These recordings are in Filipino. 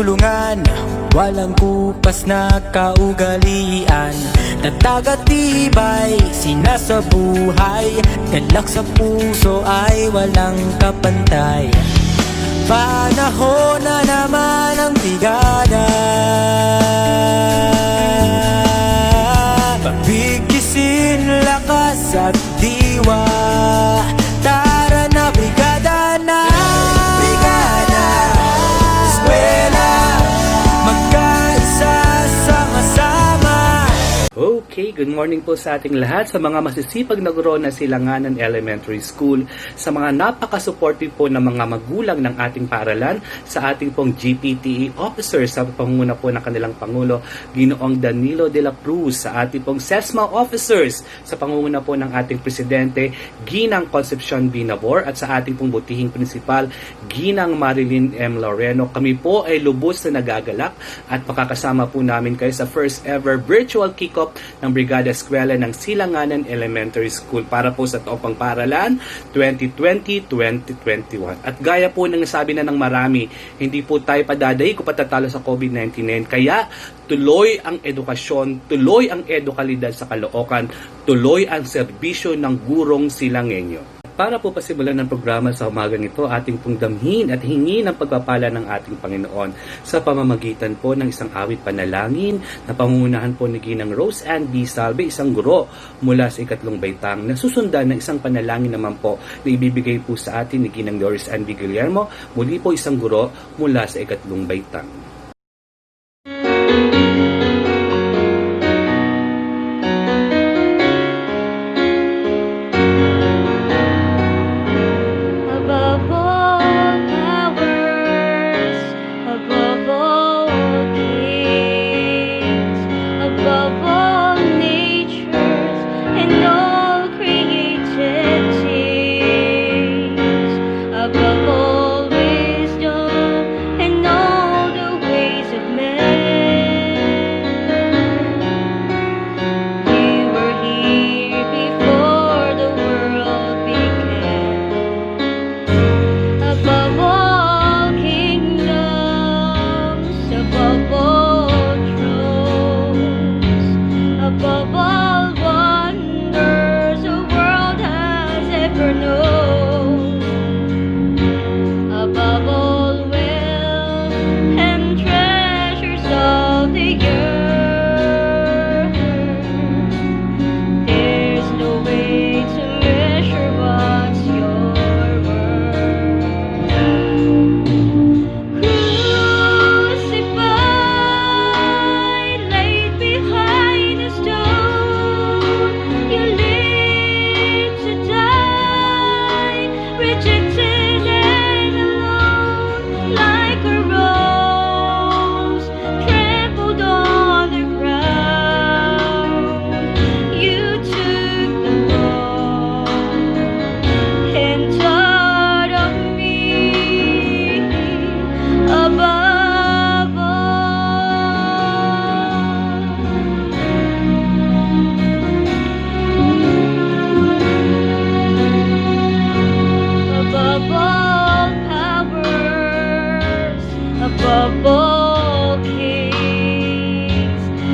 tulungan, walang kupas na kaugalian. Tatag at tibay, sinasabuhay, galak sa puso ay walang kapantay. Panahon na naman ang brigada, pagbigkisin lakas at diwa. Tara na brigada na, brigada, eskwela, magkaisa sama-sama. Okay, good morning po sa ating lahat, sa mga masisipag na guro na Silanganan Elementary School, sa mga napaka-supportive po ng mga magulang ng ating paaralan, sa ating pong GPTE officers sa pangunguna po ng kanilang Pangulo, Ginoong Danilo de la Cruz, sa ating pong SESMA officers sa pangunguna po ng ating Presidente, Ginang Concepcion B. Nabor, at sa ating pong butihing principal, Ginang Marilyn M. Loreno. Kami po ay lubos na nagagalak at makakasama po namin kayo sa first ever virtual kick-off ng Brigada Eskwela ng Silanganan Elementary School para po sa taong pangpaaralan 2020-2021. At gaya po ng nasabi na ng marami, hindi po tayo padadaig kung patatalo sa COVID-19. Kaya tuloy ang edukasyon, tuloy ang edukalidad sa Caloocan, tuloy ang serbisyo ng gurong Silangenyo. Para po pasimulan ng programa sa umagang ito, ating pong damhin at hingi ng pagpapala ng ating Panginoon sa pamamagitan po ng isang awit panalangin na pangungunahan po ni Ginang Rose Ann B. Salve, isang guro mula sa ikatlong baitang, na susundan ng isang panalangin naman po na ibibigay po sa atin ni Ginang Doris Ann B. Guillermo, muli po isang guro mula sa ikatlong baitang.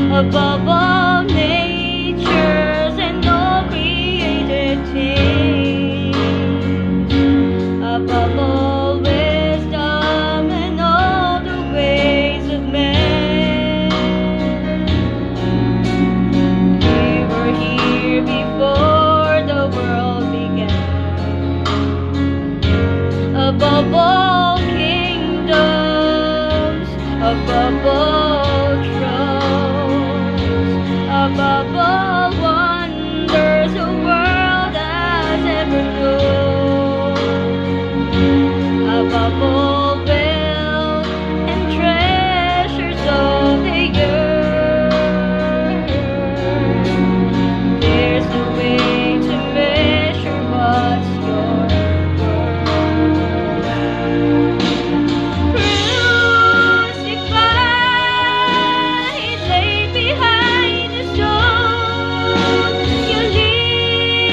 Above all natures and all created things, above all wisdom and all the ways of men. We were here before the world began. Above all kingdoms, above all above all wonders the world has ever known, above all wealth and treasures of the earth, there's no way to measure what's your worth. Crucified, laid behind the stone, you live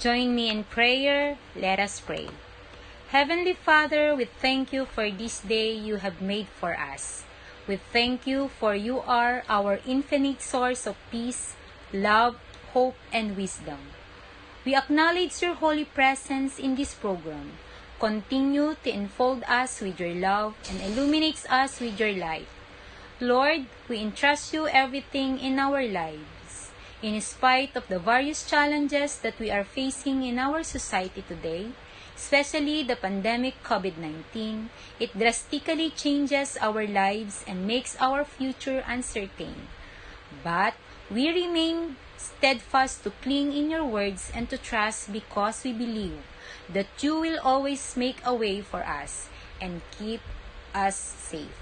join me in prayer? Let us pray. Heavenly Father, we thank you for this day you have made for us. We thank you for you are our infinite source of peace, love, hope, and wisdom. We acknowledge your holy presence in this program. Continue to enfold us with your love and illuminates us with your light. Lord, we entrust you everything in our lives. In spite of the various challenges that we are facing in our society today, especially the pandemic COVID-19, it drastically changes our lives and makes our future uncertain. But we remain steadfast to cling in your words and to trust because we believe that you will always make a way for us and keep us safe.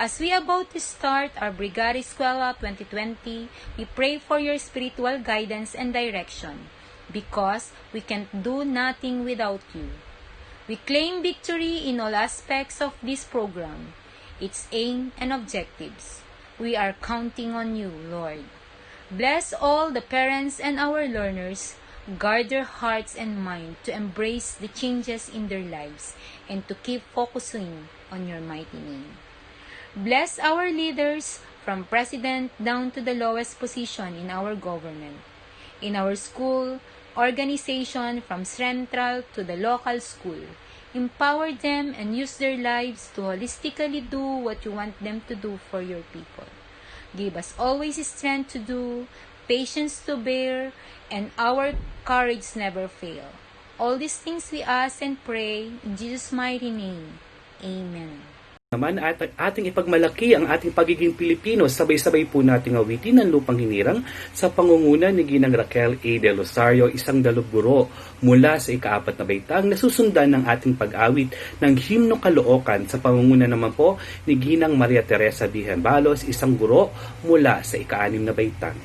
As we about to start our Brigada Eskwela 2020, we pray for your spiritual guidance and direction because we can't do nothing without you. We claim victory in all aspects of this program, its aim and objectives. We are counting on you, Lord. Bless all the parents and our learners. Guard their hearts and mind to embrace the changes in their lives and to keep focusing on your mighty name. Bless our leaders from president down to the lowest position in our government, in our school, organization from central to the local school. Empower them and use their lives to holistically do what you want them to do for your people. Give us always strength to do, patience to bear, and our courage never fail. All these things we ask and pray in Jesus' mighty name. Amen. Naman at ating ipagmalaki ang ating pagiging Pilipino, sabay-sabay po nating awitin ang lupang hinirang sa pangunguna ni Ginang Raquel A. de Rosario, isang dalubguro mula sa ika-4 na baitang, nasusundan ng ating pag-awit ng Himno Caloocan sa pangunguna naman po ni Ginang Maria Teresa D. Hembalos, isang guro mula sa ika-6 na baitang.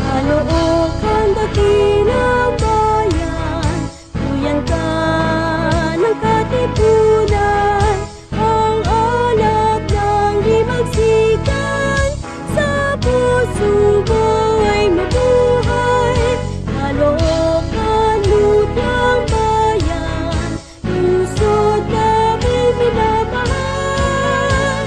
Caloocan, dakilang bayan, tuyan ka ng katipunan, ang alap ng himagsikan, sa puso mo ay mabuhay. Caloocan, lutang bayan, lungsod namin minamahal,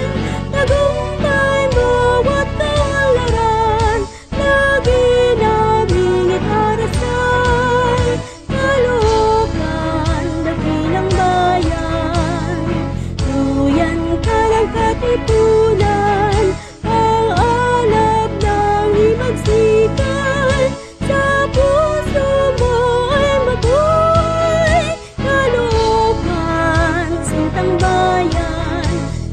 tagumpay mo at kaunlaran, lagi namin itarasal. Caloocan, dakilang bayan, tuyan ka ng katipunan, ang alap ng himagsikan, sa puso mo ay mabuhay. Caloocan, sintang bayan,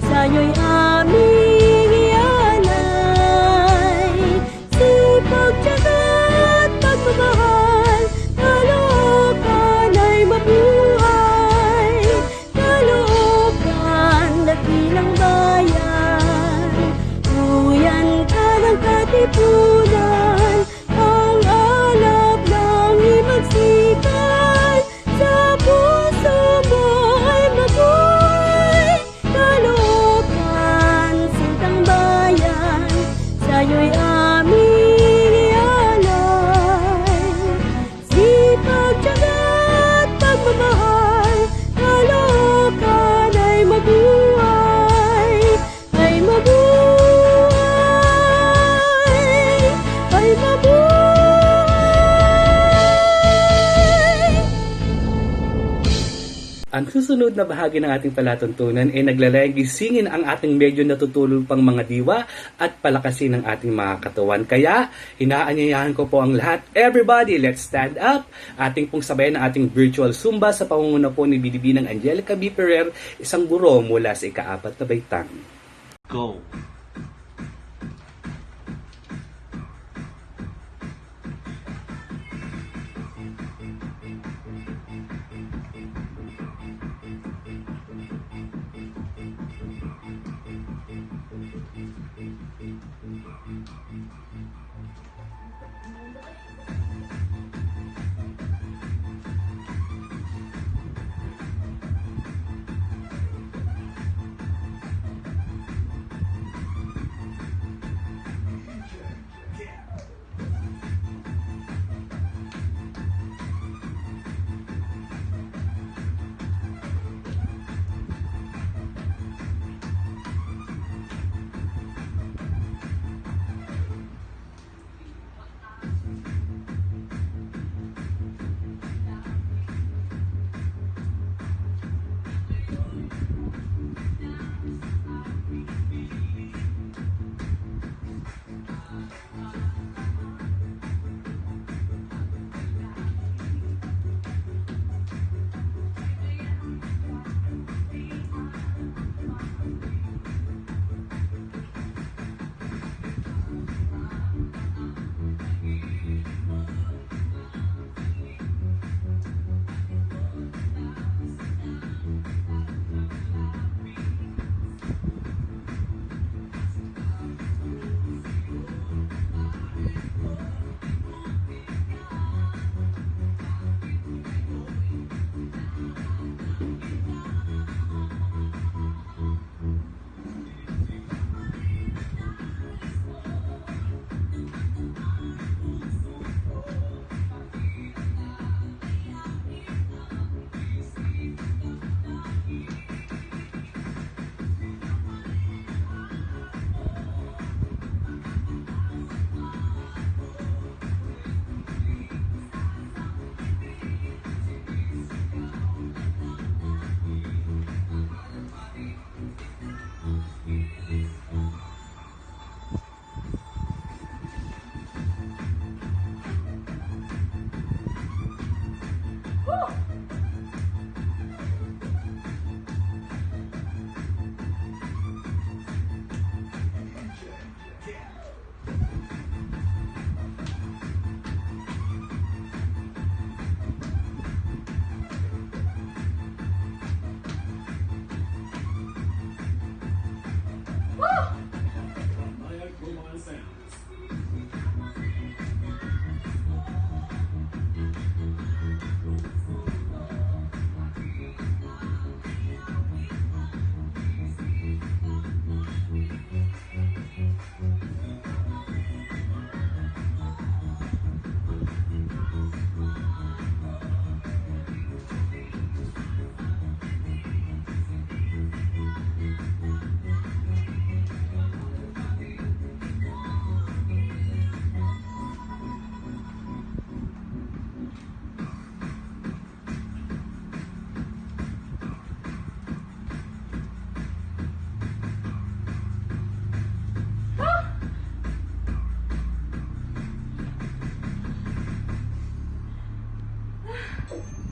sa'yo'y aming ialay. Sipag, tiyaga at pagmamahal, Caloocan ay mabuhay. Caloocan, dakilang bayan. susunod na bahagi ng ating palatuntunan ay naglalayang gisingin ang ating medyo natutulog pang mga diwa at palakasin ang ating mga katawan. Kaya, inaanyayahan ko po ang lahat. Everybody, let's stand up. Ating pong sabayan ang ating virtual Zumba sa pangunguna po ni Bidibinang Angelica B. Ferrer, isang guro mula sa ika-4 na baitang. Go!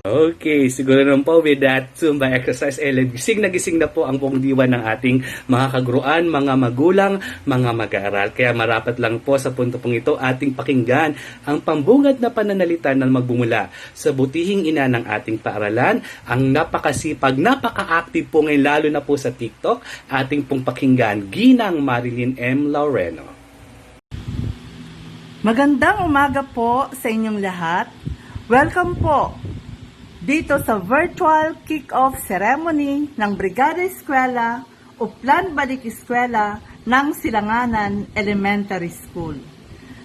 Okay, siguro naman po with that Zumba exercise, gising na po ang buong diwa ng ating mga kaguruan, mga magulang, mga mag-aaral. Kaya marapat lang po sa punto pong ito ating pakinggan ang pambungad na pananalita na magbumula sa butihing ina ng ating paaralan, ang napakasipag, napaka-active po ngayon lalo na po sa TikTok, ating pong pakinggan, Ginang Marilyn M. Laureno. Magandang umaga po sa inyong lahat. Welcome po dito sa virtual kick-off ceremony ng Brigada Eskwela o Plan Balik Eskwela ng Silanganan Elementary School.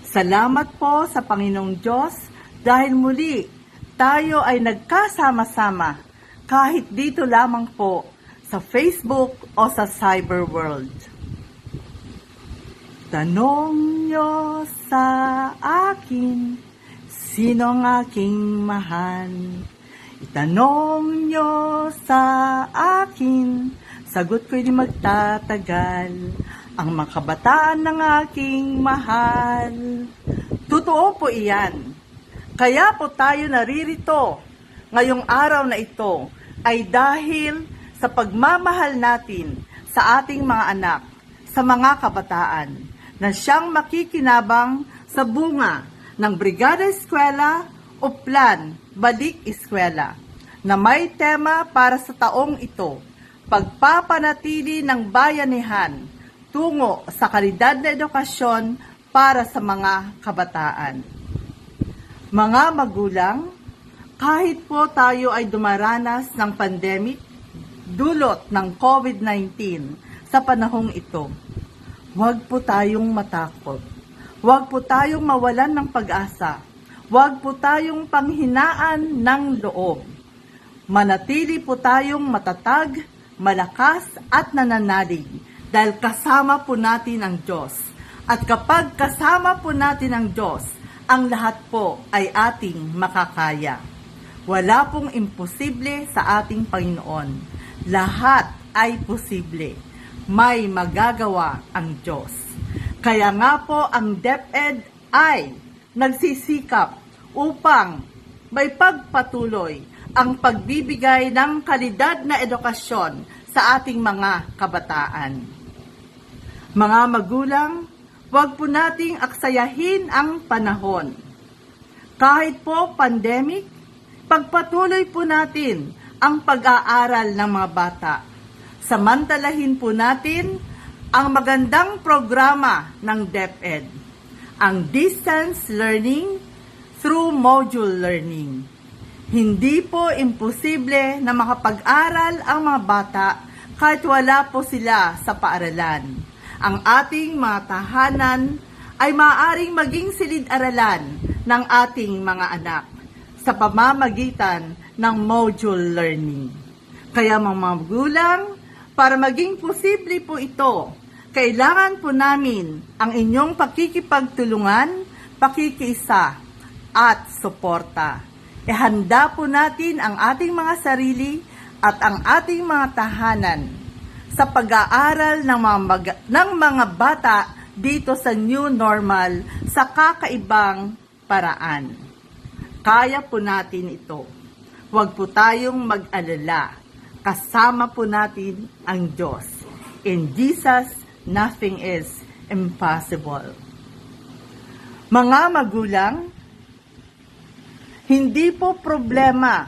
Salamat po sa Panginoong Diyos dahil muli tayo ay nagkasama-sama kahit dito lamang po sa Facebook o sa cyber world. Tanong niyo sa akin, sino ang aking mahal? Itanong nyo sa akin, sagot ko'y di magtatagal, ang mga kabataan ng aking mahal. Totoo po iyan. Kaya po tayo naririto ngayong araw na ito ay dahil sa pagmamahal natin sa ating mga anak, sa mga kabataan, na siyang makikinabang sa bunga ng Brigada Eskwela o Plan Balik Eskwela, na may tema para sa taong ito, pagpapanatili ng bayanihan tungo sa kalidad na edukasyon para sa mga kabataan. Mga magulang, kahit po tayo ay dumaranas ng pandemic, dulot ng COVID-19 sa panahong ito, huwag po tayong matakot. Huwag po tayong mawalan ng pag-asa. Huwag po tayong panghinaan ng loob. Manatili po tayong matatag, malakas at nananalig dahil kasama po natin ang Diyos. At kapag kasama po natin ang Diyos, ang lahat po ay ating makakaya. Wala pong imposible sa ating Panginoon. Lahat ay posible. May magagawa ang Diyos. Kaya nga po ang DepEd ay nagsisikap upang may pagpatuloy ang pagbibigay ng kalidad na edukasyon sa ating mga kabataan. Mga magulang, huwag po nating aksayahin ang panahon. Kahit po pandemic, pagpatuloy po natin ang pag-aaral ng mga bata. Samantalahin po natin ang magandang programa ng DepEd, ang distance learning through module learning. Hindi po imposible na makapag-aral ang mga bata kahit wala po sila sa paaralan. Ang ating mga tahanan ay maaaring maging silid-aralan ng ating mga anak sa pamamagitan ng module learning. Kaya mga magulang, para maging posible po ito, kailangan po namin ang inyong pakikipagtulungan, pakikiisa at suporta. Ihanda po natin ang ating mga sarili at ang ating mga tahanan sa pag-aaral ng mga bata dito sa new normal sa kakaibang paraan. Kaya po natin ito. Huwag po tayong mag-alala. Kasama po natin ang Diyos. In Jesus, nothing is impossible. Mga magulang, hindi po problema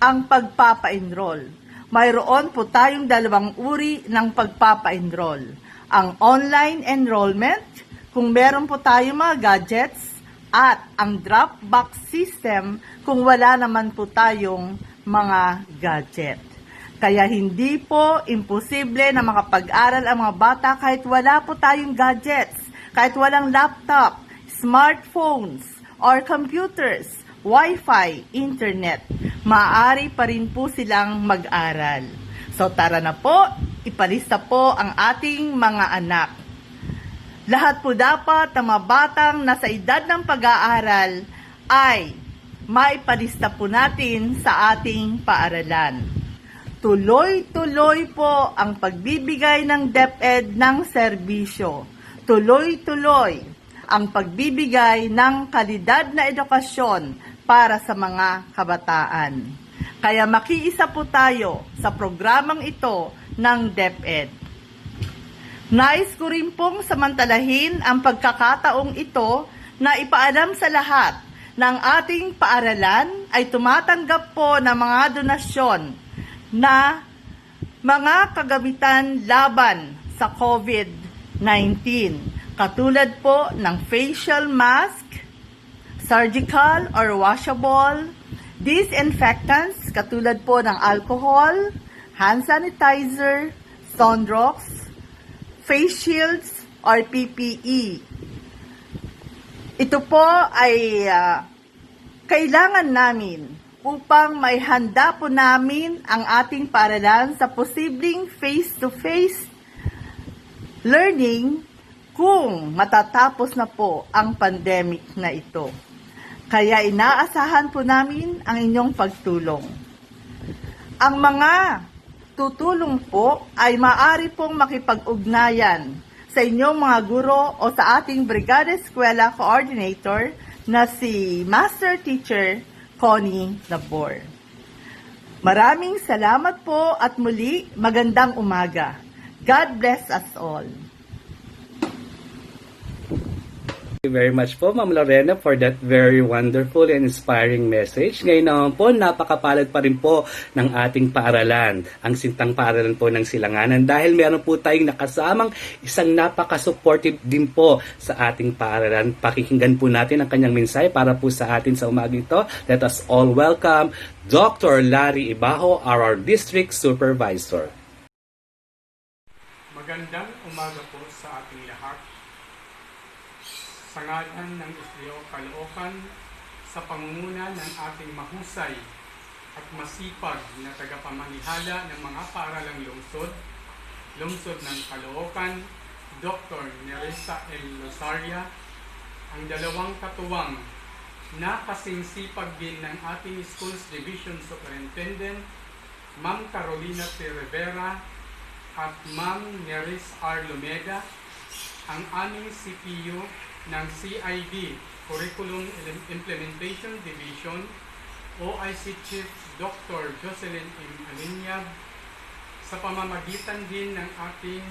ang pagpapa-enroll. Mayroon po tayong dalawang uri ng pagpapa-enroll. Ang online enrollment, kung meron po tayong mga gadgets, at ang drop-box system kung wala naman po tayong mga gadget. Kaya hindi po imposible na makapag-aral ang mga bata kahit wala po tayong gadgets, kahit walang laptop, smartphones, or computers, Wi-Fi, internet. Maaari pa rin po silang mag-aral. So tara na po, ipalista po ang ating mga anak. Lahat po dapat ng mga batang nasa edad ng pag-aaral ay maipalista po natin sa ating paaralan. Tuloy-tuloy po ang pagbibigay ng DepEd ng serbisyo. Tuloy-tuloy ang pagbibigay ng kalidad na edukasyon para sa mga kabataan. Kaya makiisa po tayo sa programang ito ng DepEd. Nais ko rin pong samantalahin ang pagkakataong ito na ipaalam sa lahat ng ating paaralan ay tumatanggap po ng mga donasyon na mga kagamitan laban sa COVID-19. Katulad po ng facial mask, surgical or washable, disinfectants katulad po ng alcohol, hand sanitizer, Sunrocks, face shields or PPE. Ito po ay kailangan namin upang may handa po namin ang ating paaralan sa posibleng face-to-face learning kung matatapos na po ang pandemic na ito. Kaya inaasahan po namin ang inyong pagtulong. Ang mga tutulong po ay maaari pong makipag-ugnayan sa inyong mga guro o sa ating Brigada Eskwela Coordinator na si Master Teacher Connie Labor. Maraming salamat po at muli magandang umaga. God bless us all. Thank you very much po, Ma'am Lorena, for that very wonderful and inspiring message. Ngayon naman po, napakapalad pa rin po ng ating paaralan, ang sintang paaralan po ng Silanganan, dahil meron po tayong nakasamang isang napaka-supportive din po sa ating paaralan. Pakikinggan po natin ang kanyang mensahe para po sa atin sa umagang ito. Let us all welcome Dr. Larry Ibaho, our District Supervisor. Magandang umaga po sa ating lahat. Sa ngalan ng Isleo Caloocan, sa pangunguna ng ating mahusay at masipag na tagapamanihala ng mga paaralang lungsod ng Caloocan, Dr. Nerissa L. Losaria, ang dalawang katuwang na kasingsipag din ng ating Schools Division Superintendent, Ma'am Carolina P. Rivera at Ma'am Neris R. Lumeda, ang aming CPU ng CID, Curriculum Implementation Division, OIC Chief Dr. Jocelyn M. Alinyag, sa pamamagitan din ng ating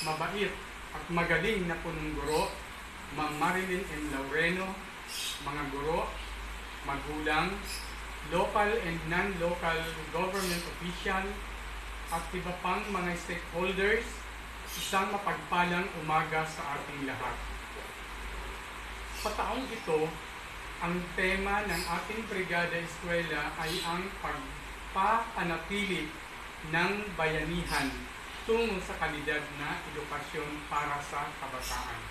mabait at magaling na punong guro, Ma'am Marilyn M. Laureno, mga guro, magulang, local and non-local government official, at iba pang mga stakeholders, isang mapagpalang umaga sa ating lahat. Sa taong ito, ang tema ng ating Brigada Eskwela ay ang pagpapanatili ng bayanihan tungo sa kalidad na edukasyon para sa kabataan.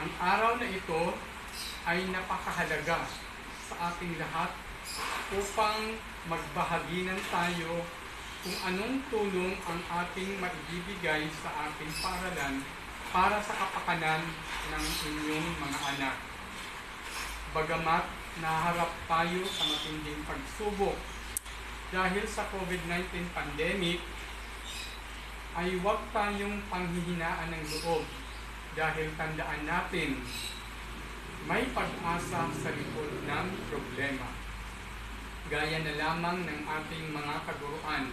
Ang araw na ito ay napakahalaga sa ating lahat upang magbahaginan tayo kung anong tulong ang ating maibibigay sa ating paaralan para sa kapakanan ng inyong mga anak. Bagamat naharap tayo sa matinding pagsubok dahil sa COVID-19 pandemic, ay huwag tayong panghihinaan ng loob dahil tandaan natin may pag-asa sa likod ng problema. Gaya na lamang ng ating mga kaguruan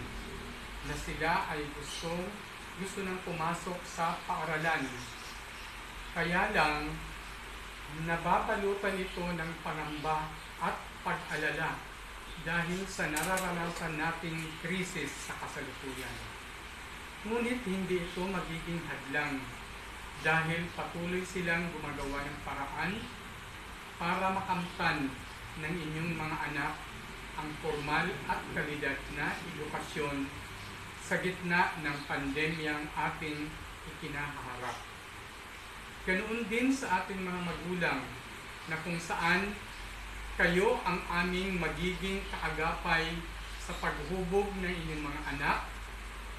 na sila ay gusto nang pumasok sa paaralan. Kaya lang, nababalutan ito ng pangamba at pag-alala dahil sa nararanasan nating krisis sa kasalukuyan. Ngunit hindi ito magiging hadlang dahil patuloy silang gumagawa ng paraan para makamtan ng inyong mga anak ang formal at kalidad na edukasyon sa gitna ng pandemyang ating ikinahaharap. Ganoon din sa ating mga magulang na kung saan kayo ang aming magiging kaagapay sa paghubog ng inyong mga anak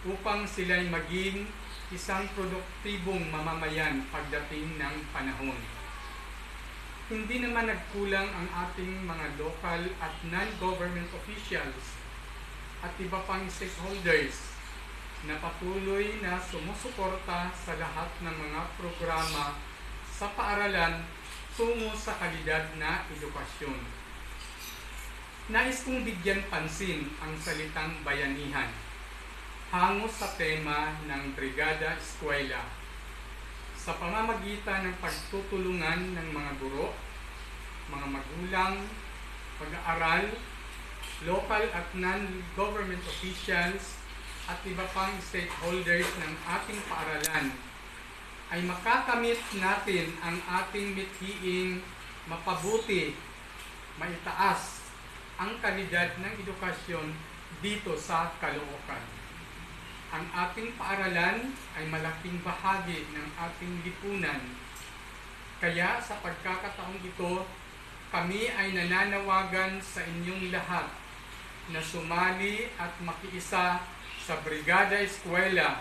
upang sila'y maging isang produktibong mamamayan pagdating ng panahon. Hindi naman nagkulang ang ating mga local at non-government officials at iba pang stakeholders na patuloy na sumusuporta sa lahat ng mga programa sa paaralan tungo sa kalidad na edukasyon. Nais kong bigyan pansin ang salitang bayanihan hango sa tema ng Brigada Eskwela sa pamamagitan ng pagtutulungan ng mga guro, mga magulang, mag-aaral, local at non-government officials at iba pang stakeholders ng ating paaralan ay makakamit natin ang ating mithiing mapabuti, maitaas ang kalidad ng edukasyon dito sa Caloocan. Ang ating paaralan ay malaking bahagi ng ating lipunan. Kaya sa pagkakataong ito, kami ay nananawagan sa inyong lahat na sumali at makiisa sa Brigada Eskwela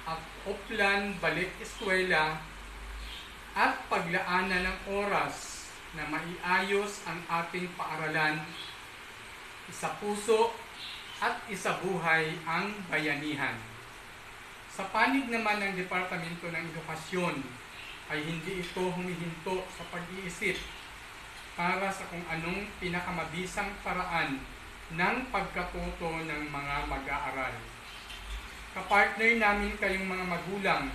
at Oplan Balik Eskwela at paglaanan ng oras na maiayos ang ating paaralan, isa puso, at isabuhay ang bayanihan. Sa panig naman ng Departamento ng Edukasyon ay hindi ito humihinto sa pag-iisip para sa kung anong pinakamabisang paraan ng pagkatuto ng mga mag-aaral. Kapartner namin kayong mga magulang,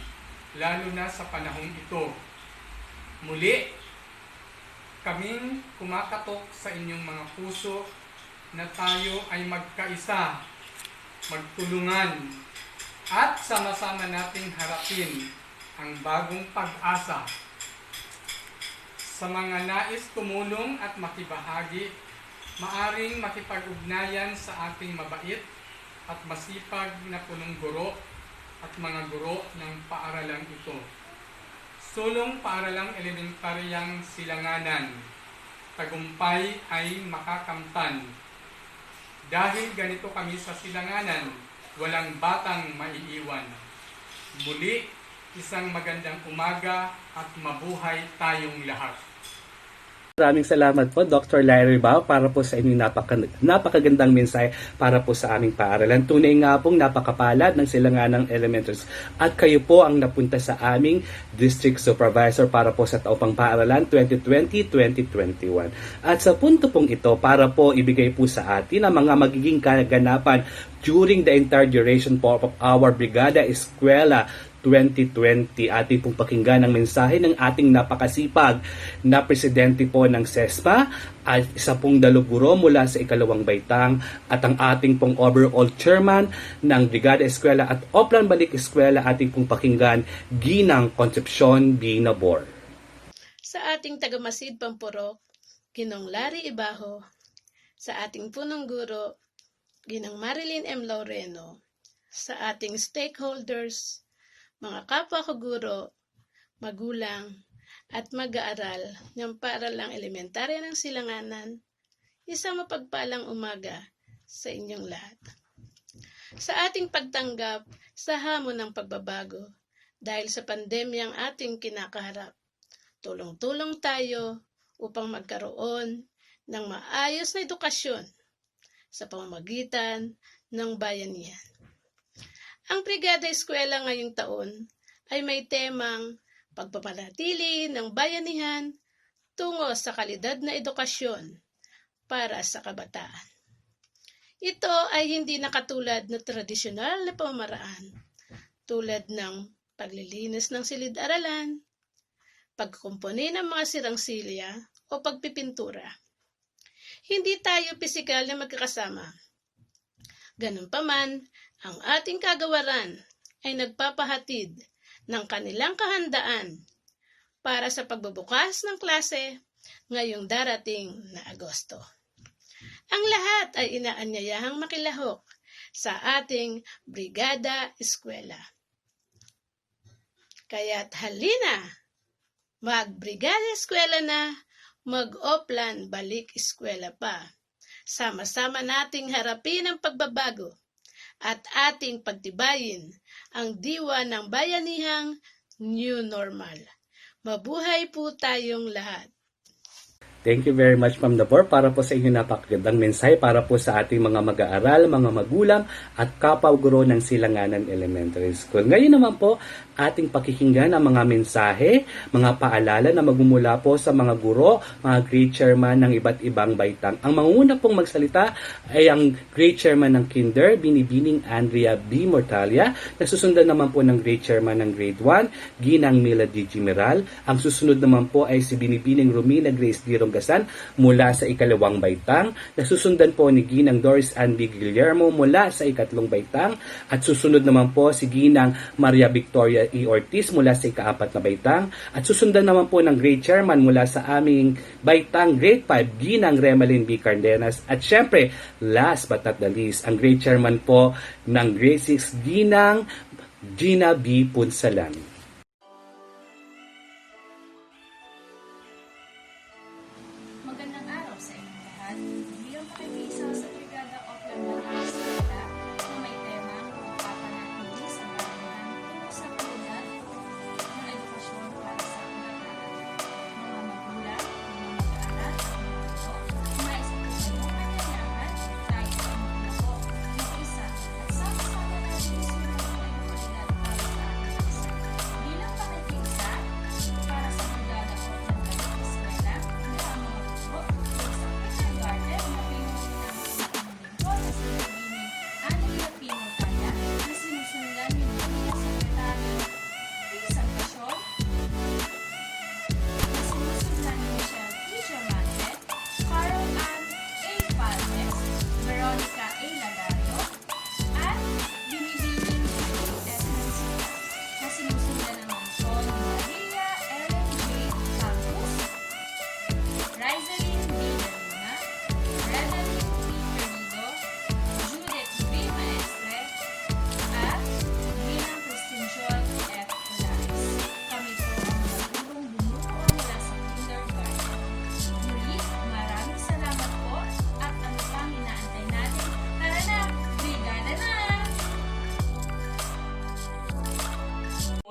lalo na sa panahong ito. Muli, kaming kumakatok sa inyong mga puso na tayo ay magkaisa, magtulungan, at sama-sama nating harapin ang bagong pag-asa. Sa mga nais tumulong at makibahagi, maaring makipag-ugnayan sa ating mabait at masipag na punong guro at mga guro ng paaralang ito. Sulong Paaralang Elementaryang Silanganan, tagumpay ay makakamtan. Dahil ganito kami sa Silanganan, walang batang maiiwan. Muli, isang magandang umaga at mabuhay tayong lahat. Maraming salamat po, Dr. Larry Bao, para po sa inyong napakagandang mensahe para po sa aming paaralan. Tunay nga pong napakapalad ng Silanganang Elementaries at kayo po ang napunta sa aming District Supervisor para po sa taupang paaralan 2020-2021. At sa punto pong ito, para po ibigay po sa atin ang mga magiging kaganapan during the entire duration po of our Brigada Eskwela 2020. Ating pong pakinggan ang mensahe ng ating napakasipag na presidente po ng SESPA at isa pong daluguro mula sa ikalawang baitang at ang ating pong overall chairman ng Brigada Eskwela at Oplan Balik Eskwela. Ating pong pakinggan Ginang Concepcion B. Nabor. Sa ating tagamasid Pampurok, Ginong Larry Ibaho, sa ating punong guro, Ginang Marilyn M. Laureno, sa ating stakeholders, mga kapwa ko guro, magulang, at mag-aaral ng paaralang elementarya ng Silanganan, isang mapagpalang umaga sa inyong lahat. Sa ating pagtanggap sa hamon ng pagbabago dahil sa pandemyang ating kinakaharap, tulong-tulong tayo upang magkaroon ng maayos na edukasyon sa pamamagitan ng bayanihan. Ang Brigada Eskwela ngayong taon ay may temang pagpapanatili ng bayanihan tungo sa kalidad na edukasyon para sa kabataan. Ito ay hindi nakatulad na tradisyonal na pamamaraan tulad ng paglilinis ng silid-aralan, pagkumpuni ng mga sirang silya o pagpipintura. Hindi tayo pisikal na magkakasama. Ganun pa man, ang ating kagawaran ay nagpapahatid ng kanilang kahandaan para sa pagbubukas ng klase ngayong darating na Agosto. Ang lahat ay inaanyayahang makilahok sa ating Brigada Eskwela. Kaya't halina, mag-Brigada Eskwela na, mag-Oplan Balik Eskwela pa. Sama-sama nating harapin ang pagbabago at ating pagtibayin ang diwa ng bayanihang new normal. Mabuhay po tayong lahat. Thank you very much, Ma'am Nabor, para po sa inyong napakagandang mensahe para po sa ating mga mag-aaral, mga magulang at kapwa-guro ng Silanganan Elementary School. Ngayon naman po, ating pakikinggan ang mga mensahe, mga paalala na magmumula po sa mga guro, mga grade chairman ng iba't ibang baitang. Ang manguna pong magsalita ay ang grade chairman ng Kinder, Binibining Andrea B. Mortalia. Nasusundan naman po ng grade chairman ng grade 1, Ginang Mila D. Jimeral. Ang susunod naman po ay si Binibining Romina Grace D. Gasan mula sa ikalawang baitang. Nasusundan po ni Ginang Doris Ann B. Guillermo mula sa ikatlong baitang. At susunod naman po si Ginang Maria Victoria E. Ortiz mula sa ikaapat na baitang. At susundan naman po ng grade chairman mula sa aming baitang grade 5, Ginang Remalyn B. Cardenas. At syempre, last but not the least, ang grade chairman po ng grade 6, Ginang Gina B. Punsalan. Magandang araw sa inyong lahat. Bilang pakikiisa sa Brigada Oplan Balik Eskwela na may temang pagpapanatili sa bayanihan tungo sa kalidad ng edukasyon para sa kabataan. Mga magulang, mga mag-aaral, mga guro, nais ko sa inyong kailangan tayo ang maglako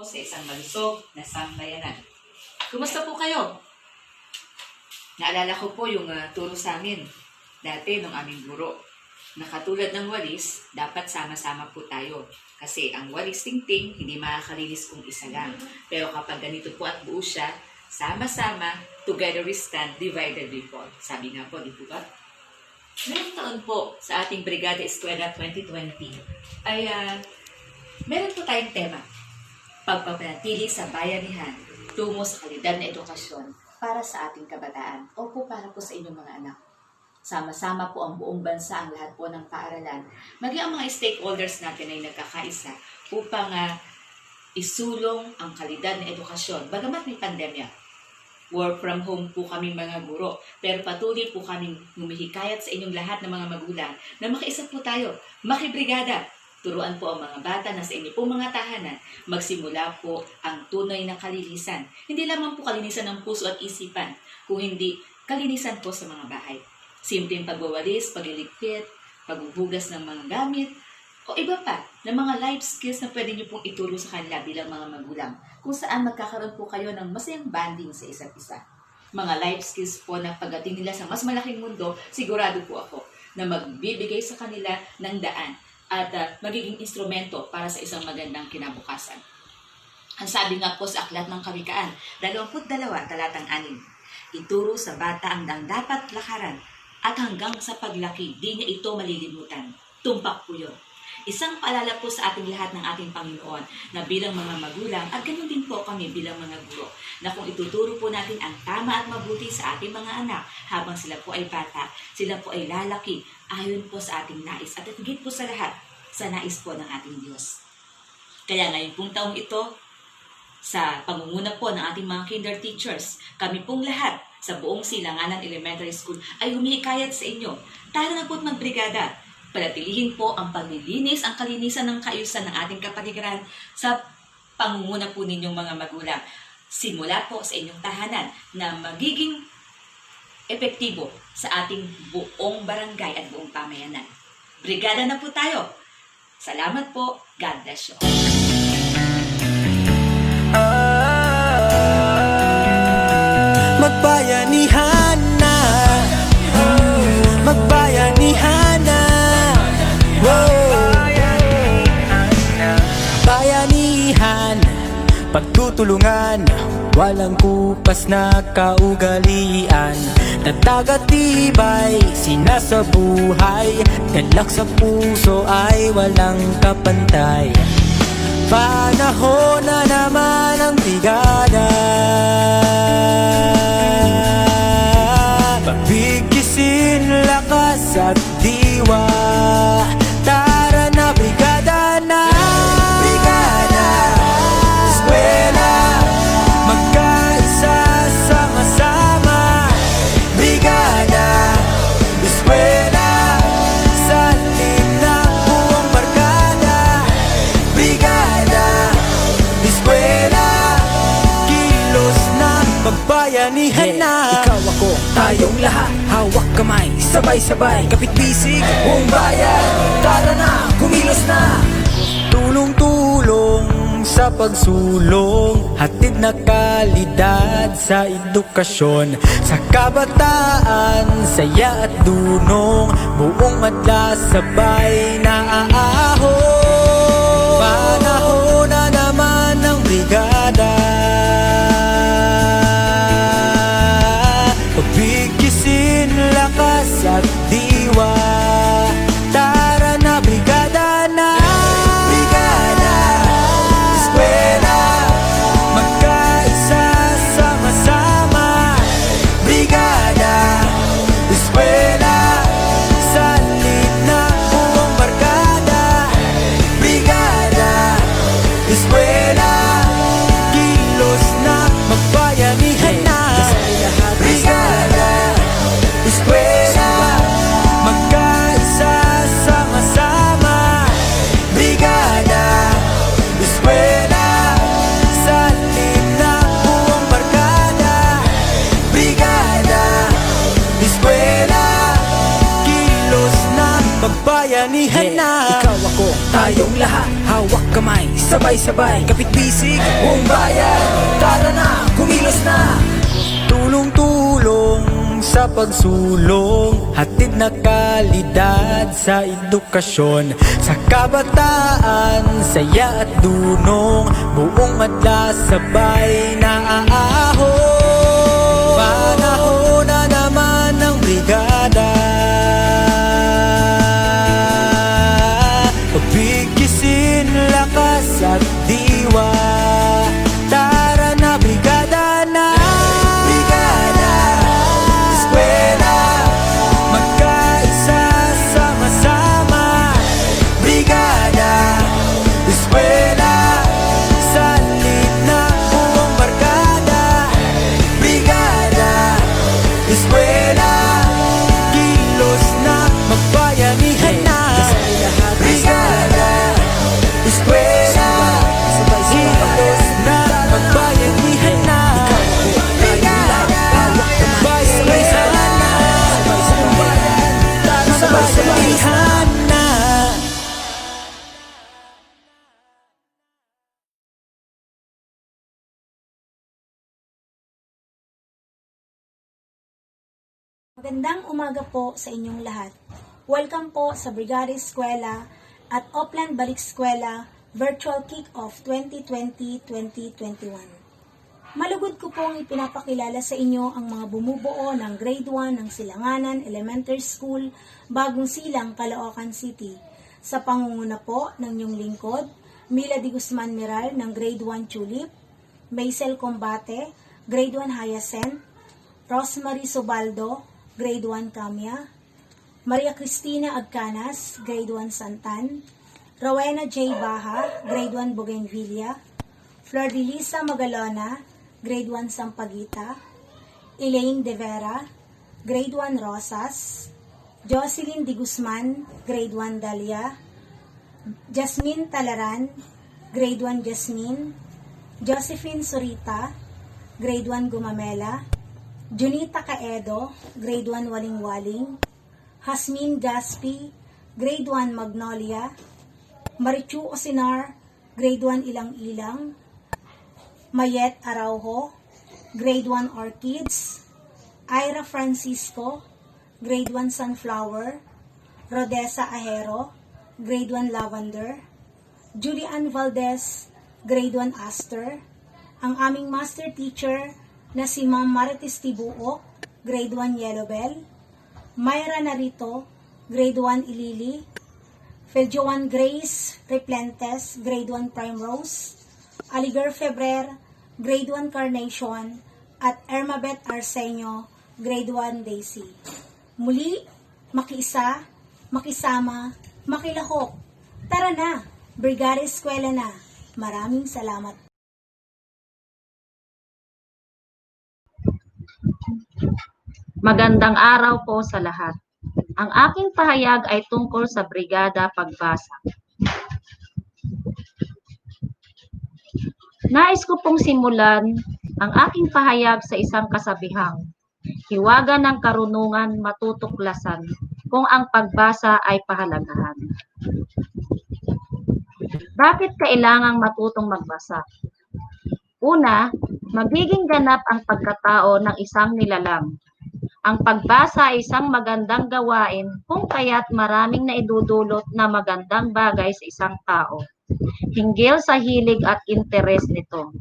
sa isang malusog na sambayanan. Kumusta po kayo? Naalala ko po yung turo sa amin dati ng aming guro. Na katulad ng walis, dapat sama-sama po tayo. Kasi ang walis tingting, hindi makakalinis kung isa lang. Pero kapag ganito po at buo siya, sama-sama, together we stand, divided we fall. Sabi nga po, di po ba? Ngayong taon po sa ating Brigada Eskwela 2020 ay meron po tayong tema, pagpapanatili sa bayanihan, tungo sa kalidad na edukasyon para sa ating kabataan o po para po sa inyong mga anak. Sama-sama po ang buong bansa, ang lahat po ng paaralan, maging ang mga stakeholders natin ay nagkakaisa upang isulong ang kalidad na edukasyon. Bagamat may pandemya, work from home po kami mga guro, pero patuloy po kaming humihikayat sa inyong lahat ng mga magulang na makiisa po tayo, makibrigada. Turuan po ang mga bata na sa inyo pong mga tahanan, magsimula po ang tunay na kalinisan. Hindi lamang po kalinisan ng puso at isipan, kung hindi kalinisan po sa mga bahay. Simpleng pagwawalis, pagliligpit, paghuhugas ng mga gamit, o iba pa na mga life skills na pwede niyo pong ituro sa kanila bilang mga magulang, kung saan magkakaroon po kayo ng masayang bonding sa isa't isa. Mga life skills po na pagdating nila sa mas malaking mundo, sigurado po ako na magbibigay sa kanila ng daan at magiging instrumento para sa isang magandang kinabukasan. Ang sabi nga po sa Aklat ng Kawikaan, 22, talatang 6, ituro sa bata ang dapat lakaran at hanggang sa paglaki, di niya ito malilimutan. Tumpak po yun. Isang paalala po sa ating lahat ng ating Panginoon na bilang mga magulang at ganun din po kami bilang mga guro na kung ituturo po natin ang tama at mabuti sa ating mga anak habang sila po ay bata, sila po ay lalaki ayon po sa ating nais at higit po sa lahat sa nais po ng ating Diyos. Kaya ngayon pong taong ito, sa pangunguna po ng ating mga kinder teachers, kami pong lahat sa buong Silanganan Elementary School ay humihikayat sa inyo. Tara na po't magbrigada. Panatilihin po ang paglilinis, ang kalinisan ng kaayusan ng ating kapaligiran sa pangunguna po ninyong mga magulang. Simula po sa inyong tahanan na magiging epektibo sa ating buong barangay at buong pamayanan. Brigada na po tayo. Salamat po. God bless you. Magbayanihan na, magbayanihan na, bayanihan, pagtutulungan, walang kupas na kaugalian, tatag at tibay, sinasabuhay, galak sa puso ay walang kapantay. Panahon na naman ang brigada, pagbigisin lakas at diwa. Tara na brigada na, brigada, eskwela, magkaisa sama-sama. Brigada, eskwela, salin na buong barkada. Brigada, eskwela, kilos na, magbayanihan na. Ikaw ako, tayong lahat, hawak kamay, sabay-sabay, kapit bisig, buong bayan. Tara na, kumilos na. Tulong-tulong sa pagsulong, hatid na kalidad sa edukasyon. Sa kabataan, saya at dunong, buong madla sabay na aahon. Panahon na naman ng brigada, pagbigisin lakas at diwa. Tara na brigada na, brigada, eskwela, magkaisa sama-sama. Brigada, eskwela, salin na buong barkada. Brigada, eskwela, kilos na, magbayanihan na. Brigada, eskwela, magkaisa sama-sama. Brigada, eskwela, salin na buong barkada. Brigada, eskwela, kilos na, magbayanihan na. Ikaw ako, tayong lahat, hawak kamay, sabay-sabay, kapit bisig, buong bayan. Tara na, kumilos na. Tulong-tulong sa pagsulong, hatid na kalidad sa edukasyon. Sa kabataan, saya at dunong, buong madla sabay na aahon. Panahon na naman ng brigada, bigkisin lakas at diwa. Tara na, brigada na. Brigada, eskwela, magkaisa, sama-sama. Brigada, eskwela, salit na buong barkada. Brigada, eskwela, kilos na, magbayanihan na. Brigada, eskwela, kilos na, magbayanihan na. Brigada, magbayanihan na. Magbayanihan na. Magandang umaga po sa inyong lahat. Welcome po sa Brigada Eskwela at Oplan Balik Eskwela Virtual Kick-Off 2020-2021. Malugod ko pong ipinapakilala sa inyo ang mga bumubuo ng Grade 1 ng Silanganan Elementary School, Bagong Silang, Caloocan City. Sa pangunguna po ng inyong lingkod, Mila de Guzman Miral ng Grade 1 Tulip, Maisel Combate, Grade 1 Hyacinth, Rosemary Sobaldo, Grade 1 Camia, Maria Cristina Agcanas, Grade 1 Santan, Rowena J. Baha, Grade 1 Bougainvillea, Flor de Lisa Magalona, Grade 1 Sampaguita, Elaine De Vera, Grade 1 Rosas, Jocelyn de Guzman, Grade 1 Dahlia, Jasmine Talaran, Grade 1 Jasmine, Josephine Sorita, Grade 1 Gumamela, Junita Caedo, Grade 1 Waling-Waling, Hasmin Gaspi, Grade 1 Magnolia, Marichu Osinar, Grade 1 Ilang-Ilang, Mayet Araujo, Grade 1 Orchids, Ira Francisco, Grade 1 Sunflower, Rodessa Ahero, Grade 1 Lavender, Julian Valdez, Grade 1 Aster, ang aming master teacher na si Ma'am Marites Tibuok, Grade 1 Yellow Bell, Myra Narito, Grade 1 Ilili, Feljoan Grace Replentes, Grade 1 Primrose, Aligar Febrer, Grade 1 Carnation, at Ermabeth Arsenio, Grade 1 Daisy. Muli, makiisa, makisama, makilahok. Tara na, Brigada Eskwela na. Maraming salamat. Magandang araw po sa lahat. Ang aking pahayag ay tungkol sa Brigada Pagbasa. Nais ko pong simulan ang aking pahayag sa isang kasabihang, hiwaga ng karunungan matutuklasan kung ang pagbasa ay pahalagahan. Bakit kailangang matutong magbasa? Una, magiging ganap ang pagkatao ng isang nilalang. Ang pagbasa ay isang magandang gawain kung kaya't maraming naidudulot na magandang bagay sa isang tao, hinggil sa hilig at interes nito.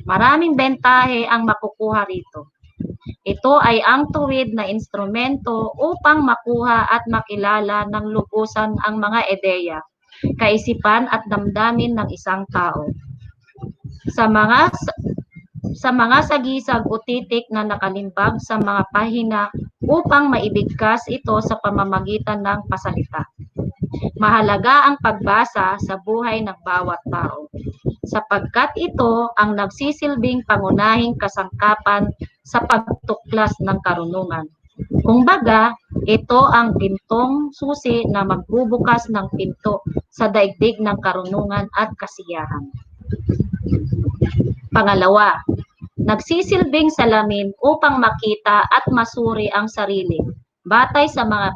Maraming bentahe ang makukuha rito. Ito ay ang tuwid na instrumento upang makuha at makilala ng lubusan ang mga ideya, kaisipan at damdamin ng isang tao. Sa mga sagisag o titik na nakalimbag sa mga pahina upang maibigkas ito sa pamamagitan ng pasalita. Mahalaga ang pagbasa sa buhay ng bawat tao, sapagkat ito ang nagsisilbing pangunahing kasangkapan sa pagtuklas ng karunungan. Kumbaga, ito ang pintong susi na magbubukas ng pinto sa daigdig ng karunungan at kasiyahan. Pangalawa, nagsisilbing salamin upang makita at masuri ang sarili, batay sa mga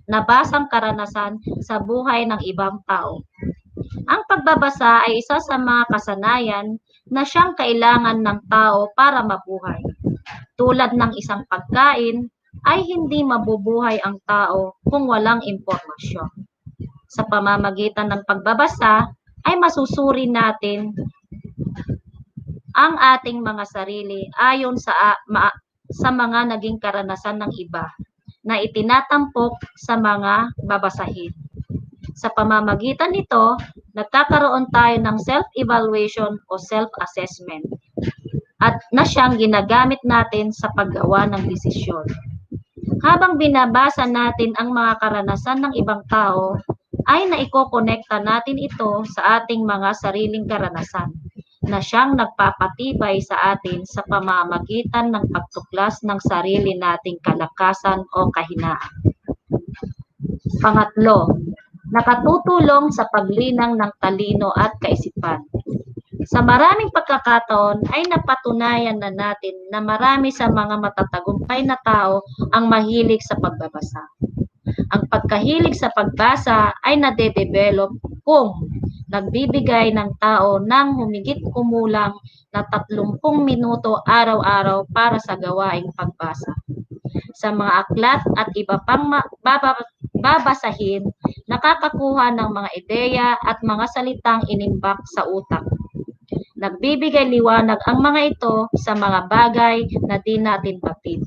nabasang karanasan sa buhay ng ibang tao. Ang pagbabasa ay isa sa mga kasanayan na siyang kailangan ng tao para mabuhay. Tulad ng isang pagkain, ay hindi mabubuhay ang tao kung walang impormasyon. Sa pamamagitan ng pagbabasa, ay masusuri natin ang ating mga sarili ayon sa mga naging karanasan ng iba na itinatampok sa mga babasahin. Sa pamamagitan nito, nagkakaroon tayo ng self-evaluation o self-assessment at na siyang ginagamit natin sa paggawa ng desisyon. Habang binabasa natin ang mga karanasan ng ibang tao, ay naikokonekta natin ito sa ating mga sariling karanasan na siyang nagpapatibay sa atin sa pamamagitan ng pagtuklas ng sarili nating kalakasan o kahinaan. Pangatlo, nakatutulong sa paglinang ng talino at kaisipan. Sa maraming pagkakataon ay napatunayan na natin na marami sa mga matatagumpay na tao ang mahilig sa pagbabasa. Ang pagkahilig sa pagbasa ay nade-develop kung nagbibigay ng tao ng humigit kumulang na 30 minuto araw-araw para sa gawaing pagbasa. Sa mga aklat at iba pang babasahin, nakakakuha ng mga ideya at mga salitang inimbak sa utak. Nagbibigay liwanag ang mga ito sa mga bagay na di natin batid.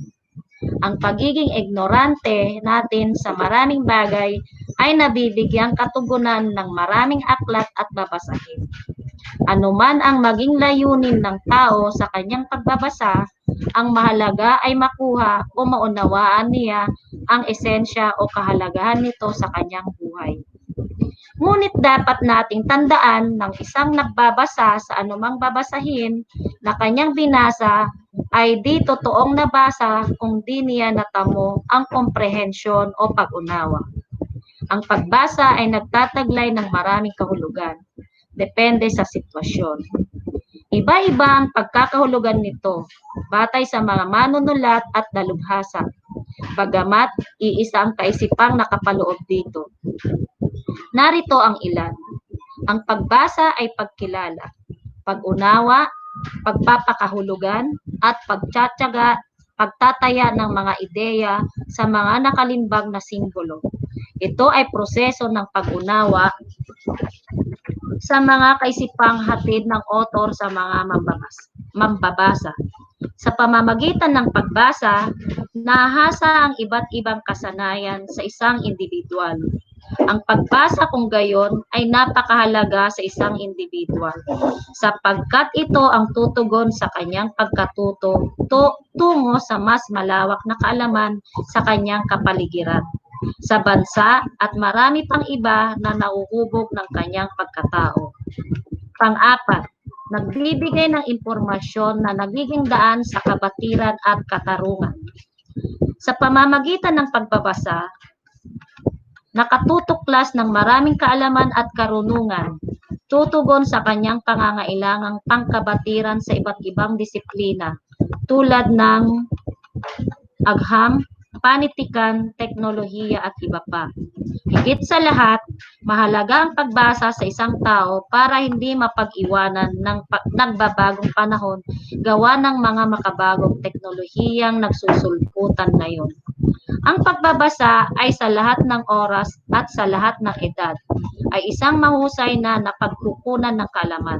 Ang pagiging ignorante natin sa maraming bagay ay nabibigyang katugunan ng maraming aklat at babasahin. Anuman ang maging layunin ng tao sa kanyang pagbabasa, ang mahalaga ay makuha o maunawaan niya ang esensya o kahalagahan nito sa kanyang buhay. Ngunit dapat nating tandaan ng isang nagbabasa sa anumang babasahin na kanyang binasa ay di totoong nabasa kung di niya natamo ang komprehensyon o pag-unawa. Ang pagbasa ay nagtataglay ng maraming kahulugan, depende sa sitwasyon. Iba-iba ang pagkakahulugan nito, batay sa mga manunulat at dalubhasa, bagamat iisa ang kaisipang nakapaloob dito. Narito ang ilan. Ang pagbasa ay pagkilala, pag-unawa, pagpapakahulugan, at pagtataya ng mga ideya sa mga nakalimbag na simbolo. Ito ay proseso ng pag-unawa sa mga kaisipang hatid ng author sa mga mambabasa. Sa pamamagitan ng pagbasa, nahasa ang iba't ibang kasanayan sa isang individual. Ang pagbasa kung gayon ay napakahalaga sa isang individual sapagkat ito ang tutugon sa kanyang pagkatuto tungo sa mas malawak na kaalaman sa kanyang kapaligiran, sa bansa at marami pang iba na nauhubog ng kanyang pagkatao. Pang-apat, nagbibigay ng impormasyon na nagiging daan sa kabatiran at katarungan. Sa pamamagitan ng pagbabasa, nakatutuklas ng maraming kaalaman at karunungan, tutugon sa kanyang pangangailangang pangkabatiran sa iba't ibang disiplina tulad ng agham, panitikan, teknolohiya at iba pa. Higit sa lahat, mahalaga ang pagbasa sa isang tao para hindi mapag-iwanan ng nagbabagong panahon gawa ng mga makabagong teknolohiyang nagsusulputan ngayon. Ang pagbabasa ay sa lahat ng oras at sa lahat ng edad ay isang mahusay na napagkukunan ng kaalaman.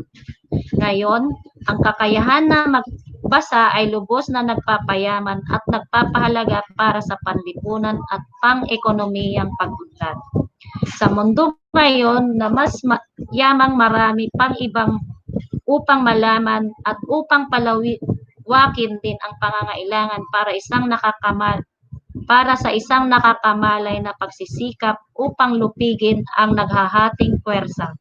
Ngayon, ang kakayahan na magbasa ay lubos na nagpapayaman at nagpapahalaga para sa panlipunan at pang-ekonomiyang pag-unlad. Sa mundo ngayon na mas yamang marami pang ibang upang malaman at upang palawakin din ang pangangailangan para sa isang nakakamalay na pagsisikap upang lupigin ang naghahating puwersa.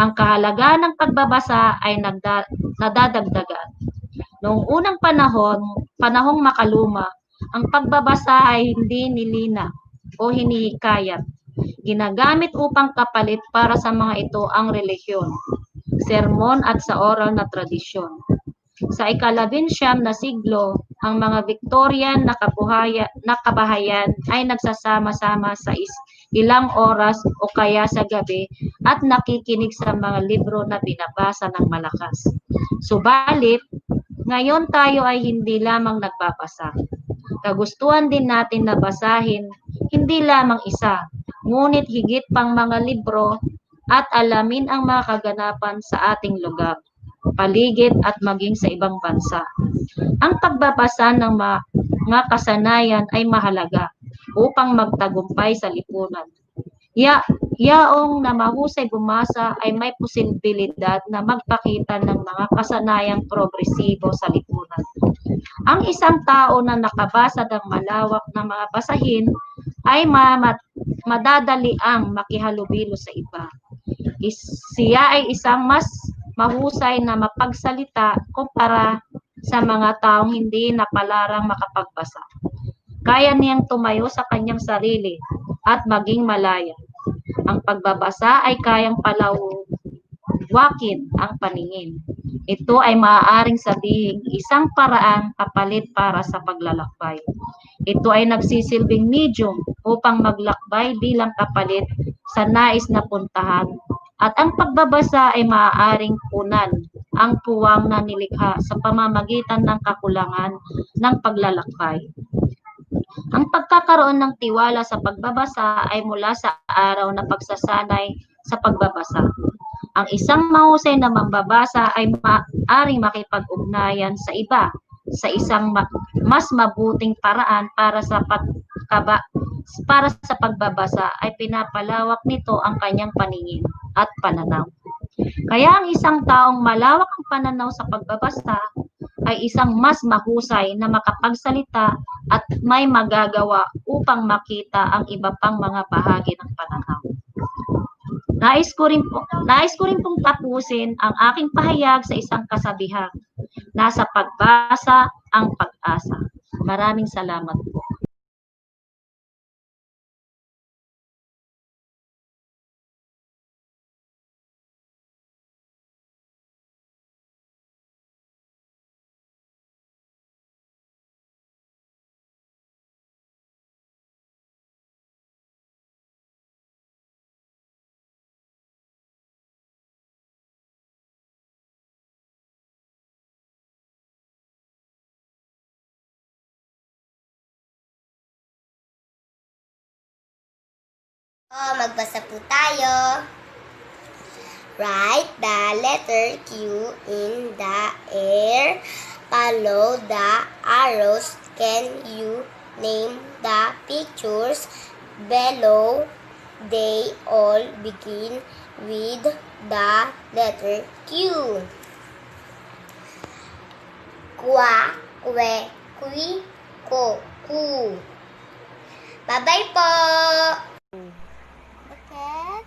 Ang kahalagahan ng pagbabasa ay nadadagdagan. Noong unang panahong makaluma, ang pagbabasa ay hindi nilina o hinihikayat. Ginagamit upang kapalit para sa mga ito ang relihiyon, sermon at sa oral na tradisyon. Sa ika-19 na siglo, ang mga Victorian na kabahayan ay nagsasama-sama sa ilang oras o kaya sa gabi at nakikinig sa mga libro na binabasa ng malakas. Subalit, ngayon tayo ay hindi lamang nagbabasa. Kagustuhan din natin na basahin hindi lamang isa, ngunit higit pang mga libro at alamin ang mga kaganapan sa ating lugar, paligid at maging sa ibang bansa. Ang pagbabasa ng mga kasanayan ay mahalaga upang magtagumpay sa lipunan. Yaong na mahusay bumasa ay may posibilidad na magpakita ng mga kasanayang progresibo sa lipunan. Ang isang tao na nakabasa ng malawak na mga basahin ay madadaliang makihalubilo sa iba. Siya ay isang mas mahusay na mapagsalita kumpara sa mga taong hindi napalarang makapagbasa. Kaya niyang tumayo sa kanyang sarili at maging malaya. Ang pagbabasa ay kayang palawakin ang paningin. Ito ay maaaring sabihing isang paraang kapalit para sa paglalakbay. Ito ay nagsisilbing medium upang maglakbay bilang kapalit sa nais na puntahan. At ang pagbabasa ay maaaring punan ang puwang na nilikha sa pamamagitan ng kakulangan ng paglalakbay. Ang pagkakaroon ng tiwala sa pagbabasa ay mula sa araw na pagsasanay sa pagbabasa. Ang isang mahusay na mambabasa ay maaaring makipag-ugnayan sa iba sa isang mas mabuting paraan para sa pagbabasa ay pinapalawak nito ang kanyang paningin at pananaw. Kaya ang isang taong malawak ang pananaw sa pagbabasa ay isang mas mahusay na makapagsalita at may magagawa upang makita ang iba pang mga bahagi ng pananaw. Nais ko rin pong tapusin ang aking pahayag sa isang kasabihan. Nasa pagbasa ang pag-asa. Maraming salamat po. Magbasa po tayo. Write the letter Q in the air. Follow the arrows. Can you name the pictures below? They all begin with the letter Q. Kwa, kwe, kwi, ko, ku. Bye-bye po! The cat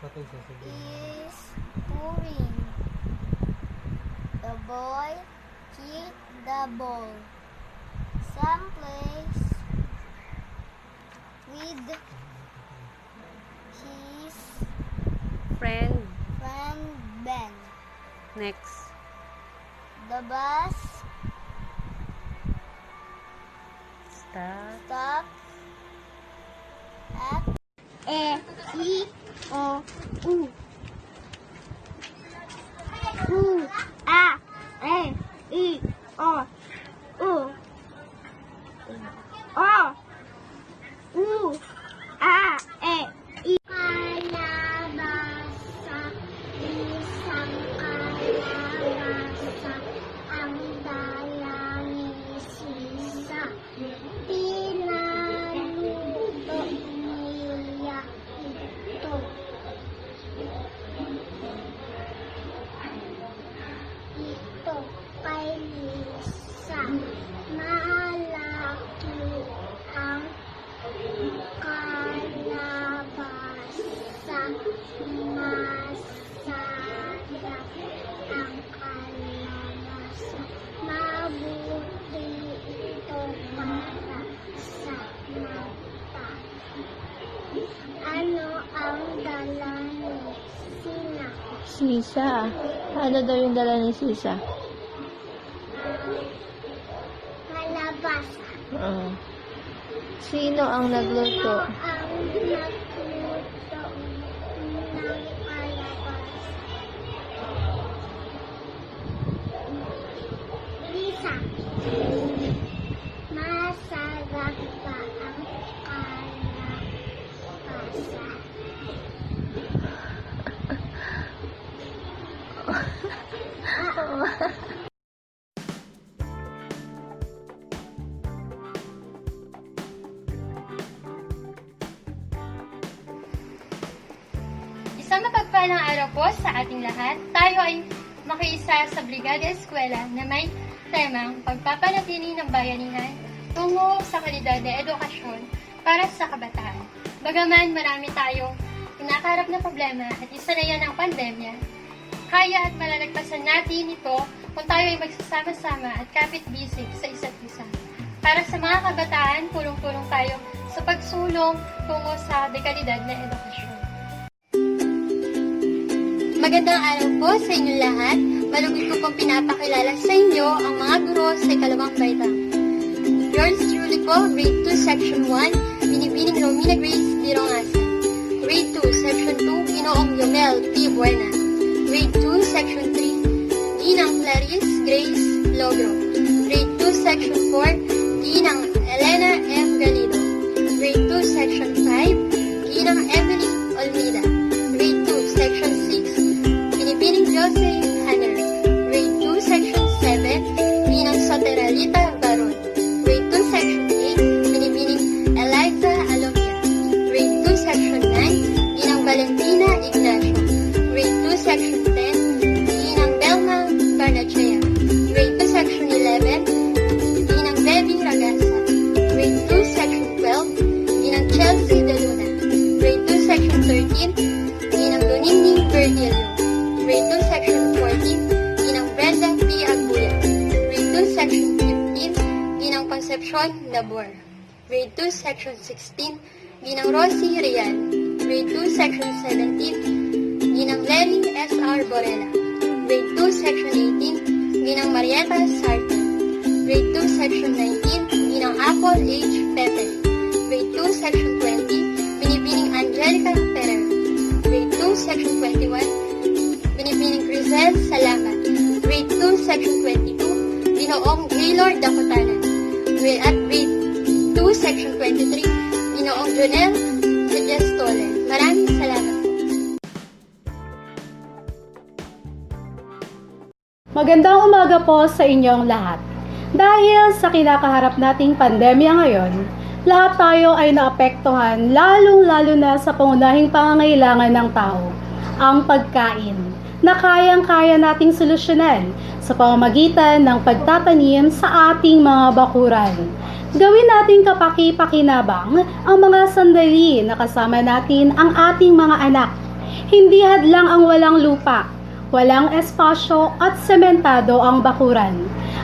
is pouring. The boy kicked the ball. Someplace with his Friend. Ben. Next. The bus Stop. at E-I-O-U. U-A-E-I-O-U. O-U-A-E-I. Kalabasa, isang kalabasa, ang dala ni Sisa. Pinaluto niya ito. Ito kay Lisa. Malaki ang kalabasa. Masarap ang kalabasa. Mabuti ito para sa mata. Ano ang dala ni Sina? Sisa. Ano daw yung dala ni Sisa? Kalabasa. Sino ang nagluto? Ang nagluto Masarap pa ang kalabasa. Isang mapagpalang araw po sa ating lahat. Tayo ay makiisa sa Brigada Eskwela na may temang pagpapanatili ng bayanihan tungo sa kalidad na edukasyon para sa kabataan. Bagaman marami tayong kinakaharap na problema at isa na yan ang pandemya, kaya at malalagpasan natin ito kung tayo ay magsasama-sama at kapit-bisig sa isa't isa. Para sa mga kabataan, pulong-pulong tayo sa pagsulong tungo sa dekalidad na edukasyon. Magandang araw po sa inyong lahat. Malugod ko pong pinapakilala sa inyo ang mga guro sa ikalawang baitang. Yours truly po, Grade 2, Section 1, Binibining Romina Grace Dirongasa. Grade 2, Section 2, Ginoong Yomel P. Buena. Grade 2, Section 3, Ginang Clarice Grace Logro. Grade 2, Section 4, Ginang Elena M. Galido. Grade 2, Section 5, Ginang Emily Olmida. Grade 2, Section 6, Binibining Jose Hanner. Grade 2, Section 7, Ginang Soteralita Baron. Grade 2, Section 8, Binibining Eliza Alomia. Grade 2, Section 9, Ginang Valentina Ignacio. Grade 2, Section 10, Ginang Belma Barnachea. Grade 2, Section 11, Ginang Debbie Ragasa. Grade 2, Section 12, Ginang Chelsea De Luna. Grade 2, Section 13, Ginang Doninding Virgilio. Grade 2, Section 14, Ginang Brenda P. Agbuya. Grade 2, Section 15, Ginang Concepcion Labor. Grade 2, Section 16, Ginang Rosie Rian. Grade 2, Section 17, Ginang Lenny S.R. Borela. Grade 2, Section 18, Ginang Marieta Sarta. Grade 2, Section 19, Ginang Apple H. Pepe. Grade 2, Section 20, Binibining Angelica Ferrer. Grade 2, Section 21, Binibining Crisel Salamat. Grade 2, Section 22, Ginoong Gaylord Dakotana. At Grade 2, Section 23, Ginoong Jonel Segestole. Maraming salamat po. Magandang umaga po sa inyong lahat. Dahil sa kinakaharap nating pandemya ngayon, lahat tayo ay naapektuhan lalong-lalo na sa pangunahing pangangailangan ng tao, ang pagkain, na kayang-kaya nating solusyonan sa pamamagitan ng pagtatanim sa ating mga bakuran. Gawin nating kapaki-pakinabang ang mga sandali na kasama natin ang ating mga anak. Hindi hadlang ang walang lupa, walang espasyo at sementado ang bakuran.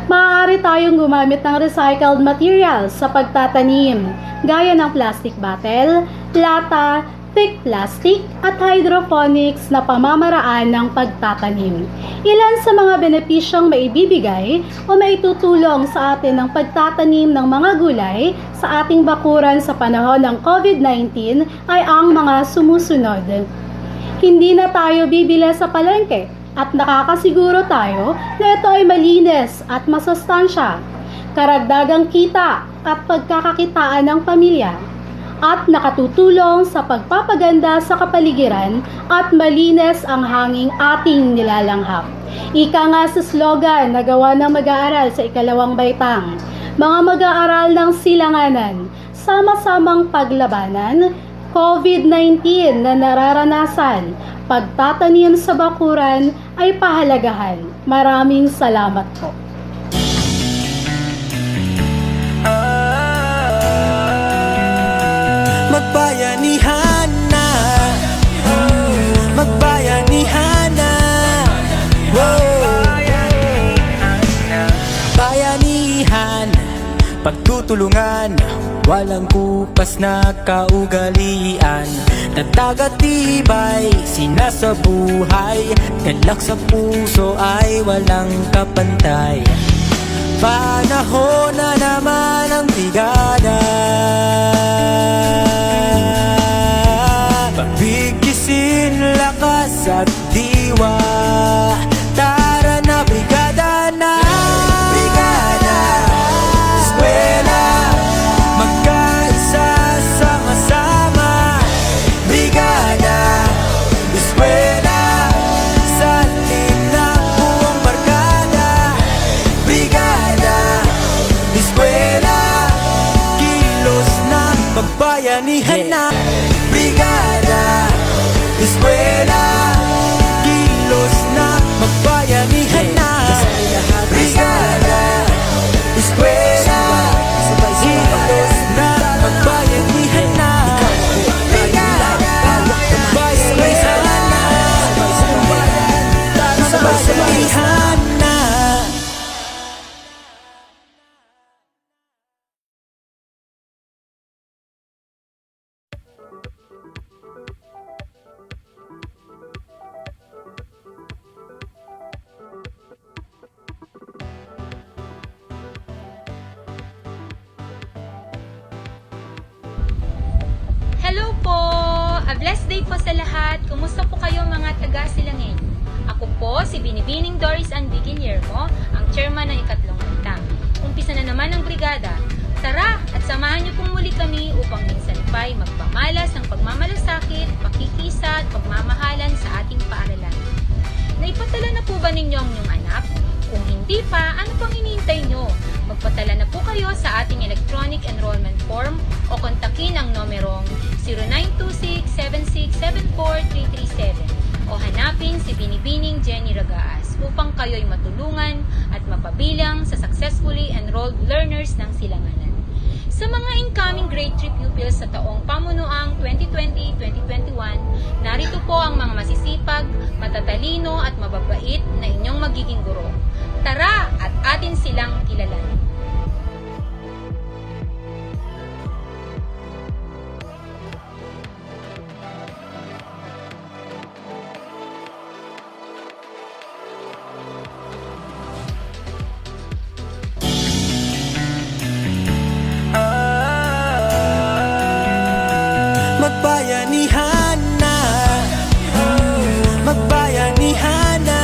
Maaari tayong gumamit ng recycled materials sa pagtatanim, gaya ng plastic bottle, lata, thick plastic at hydroponics na pamamaraan ng pagtatanim. Ilan sa mga benepisyong maibibigay o maitutulong sa atin ng pagtatanim ng mga gulay sa ating bakuran sa panahon ng COVID-19 ay ang mga sumusunod. Hindi na tayo bibili sa palengke at nakakasiguro tayo na ito ay malinis at masustansya, karagdagang kita at pagkakakitaan ng pamilya, at nakatutulong sa pagpapaganda sa kapaligiran at malinis ang hanging ating nilalanghap. Ika nga sa slogan na gawa ng mag-aaral sa ikalawang baitang, mga mag-aaral ng silanganan, sama-samang paglabanan, COVID-19 na nararanasan, pagtatanim sa bakuran ay pahalagahan. Maraming salamat po. Magbayanihan na, magbayanihan na, bayanihan, pagtutulungan, walang kupas na kaugalian, tatag at tibay, sinasabuhay, galak sa puso ay walang kapantay. Panahon na naman ang brigada, pagbigisin lakas at diwa. Tara na brigada na, brigada. magbayanihan na. Brigada, eskwela, kilos na, magbayanihan na. Brigada, eskwela, kilos na, magbayanihan na. Brigada, magbayanihan na. Magbayanihan na. Hello po! A blessed day po sa lahat. Kumusta po kayo mga taga-Silangin? Ako po si Binibining Doris Ann B. Guillermo, ang chairman ng ikatlong antang. Umpisa na naman ang brigada. Tara at samahan niyo pong muli kami upang minsan pa'y magpamalas ng pagmamalasakit, pakikisa at pagmamahalan sa ating paaralan. Naipatala na po ba ninyo ang inyong anak? Kung hindi pa, ano pang hinihintay nyo? Magpatala na po kayo sa ating electronic enrollment form o kontakin ang numerong 0926-7674-337 o hanapin si Binibining Jenny Ragaas upang kayo'y matulungan at mapabilang sa successfully enrolled learners ng Silanganan. Sa mga incoming grade 3 pupils sa taong pamunuang 2020-2021, narito po ang mga masisipag, matatalino at mababait na inyong magiging guro. Tara at atin silang kilalanin. Magbayanihan na. Magbayanihan na.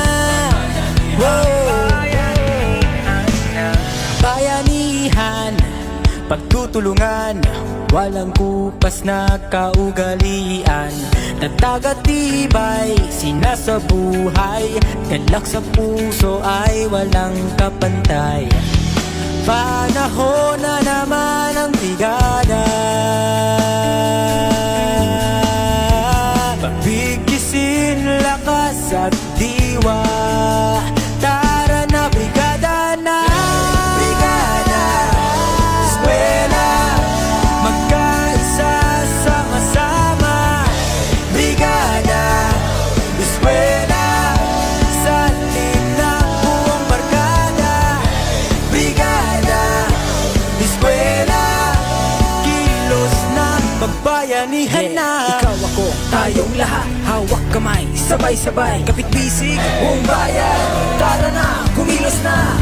Bayanihan, pagtutulungan, walang kupas na kaugalian. Nagtagatibay, sinasabuhay, galak sa puso ay walang kapantay. Panahon na naman ang brigada, pabigisin lakas at diwa. Tara na brigada na. Brigada, eskwela, magkaisa sama-sama. Brigada, eskwela, salin na buong barkada. Brigada, eskwela, kilos na, magbayanihan na. Ikaw ako, tayong lahat, hawak kamay, sabay-sabay, kapit bisig, buong bayan. Tara na, kumilos na.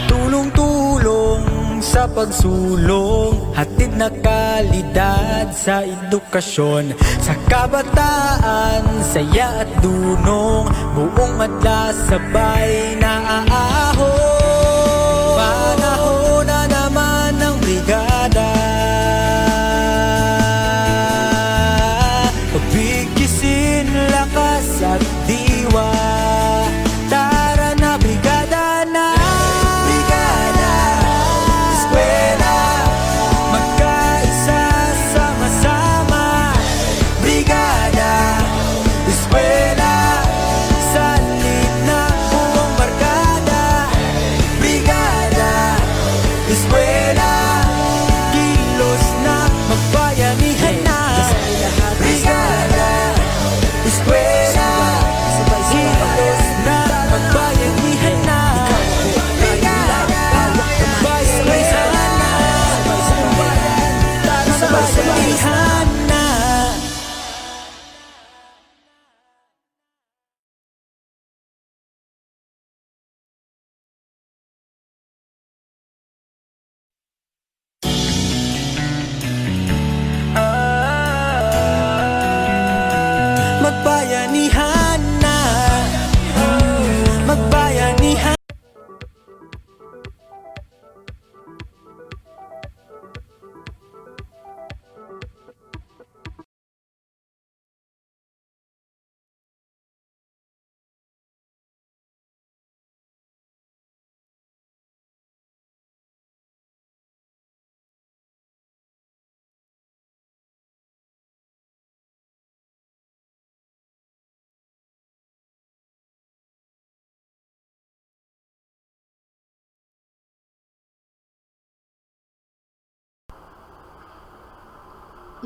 Tulong-tulong sa pagsulong, hatid na kalidad sa edukasyon. Sa kabataan, saya at dunong, buong madla sabay na aahon. Panahon na naman ng brigada, pabigisin lakas at diwa. Tara na brigada na. Brigada, eskwela, magkaisa sama-sama. Brigada, eskwela, salin na buong barkada.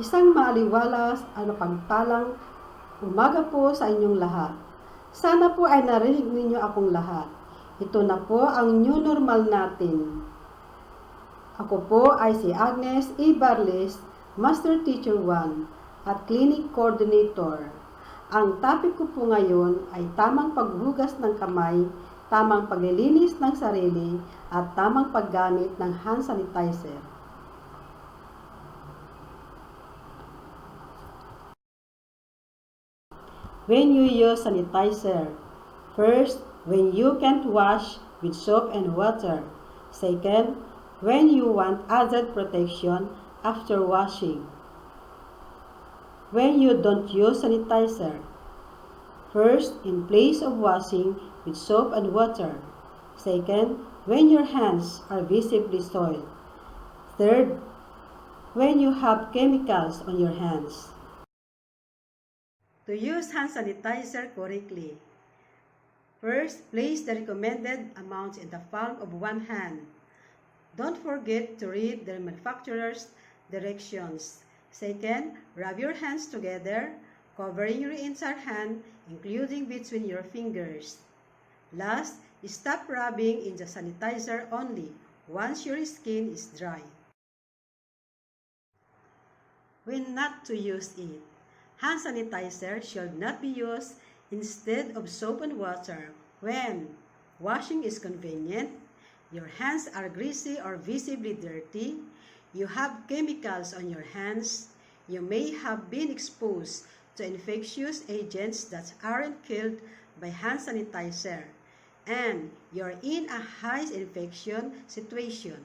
Isang maaliwalas at mapagpalang umaga po sa inyong lahat. Sana po ay narinig ninyo akong lahat. Ito na po ang new normal natin. Ako po ay si Agnes E. Barles, Master Teacher 1 at Clinic Coordinator. Ang topic ko po ngayon ay tamang paghugas ng kamay, tamang paglilinis ng sarili, at tamang paggamit ng hand sanitizer. When you use sanitizer, first, when you can't wash with soap and water. Second, when you want added protection after washing. When you don't use sanitizer, first, in place of washing with soap and water. Second, when your hands are visibly soiled. Third, when you have chemicals on your hands. To use hand sanitizer correctly, first, place the recommended amounts in the palm of one hand. Don't forget to read the manufacturer's directions. Second, rub your hands together, covering your entire hand, including between your fingers. Last, stop rubbing in the sanitizer only once your skin is dry. When not to use it. Hand sanitizer should not be used instead of soap and water when washing is convenient, your hands are greasy or visibly dirty, you have chemicals on your hands, you may have been exposed to infectious agents that aren't killed by hand sanitizer, and you're in a high infection situation.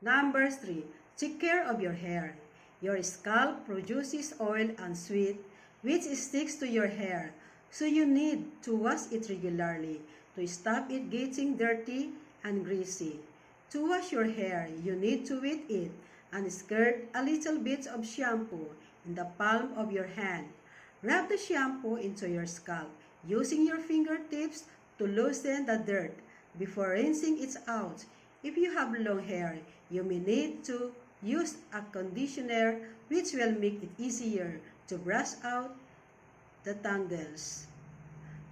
Number 3. Take care of your hair. Your scalp produces oil and sweat which sticks to your hair, so you need to wash it regularly to stop it getting dirty and greasy. To wash your hair, you need to wet it and squirt a little bit of shampoo in the palm of your hand. Rub the shampoo into your scalp using your fingertips to loosen the dirt before rinsing it out. If you have long hair, you may need to use a conditioner which will make it easier to brush out the tangles.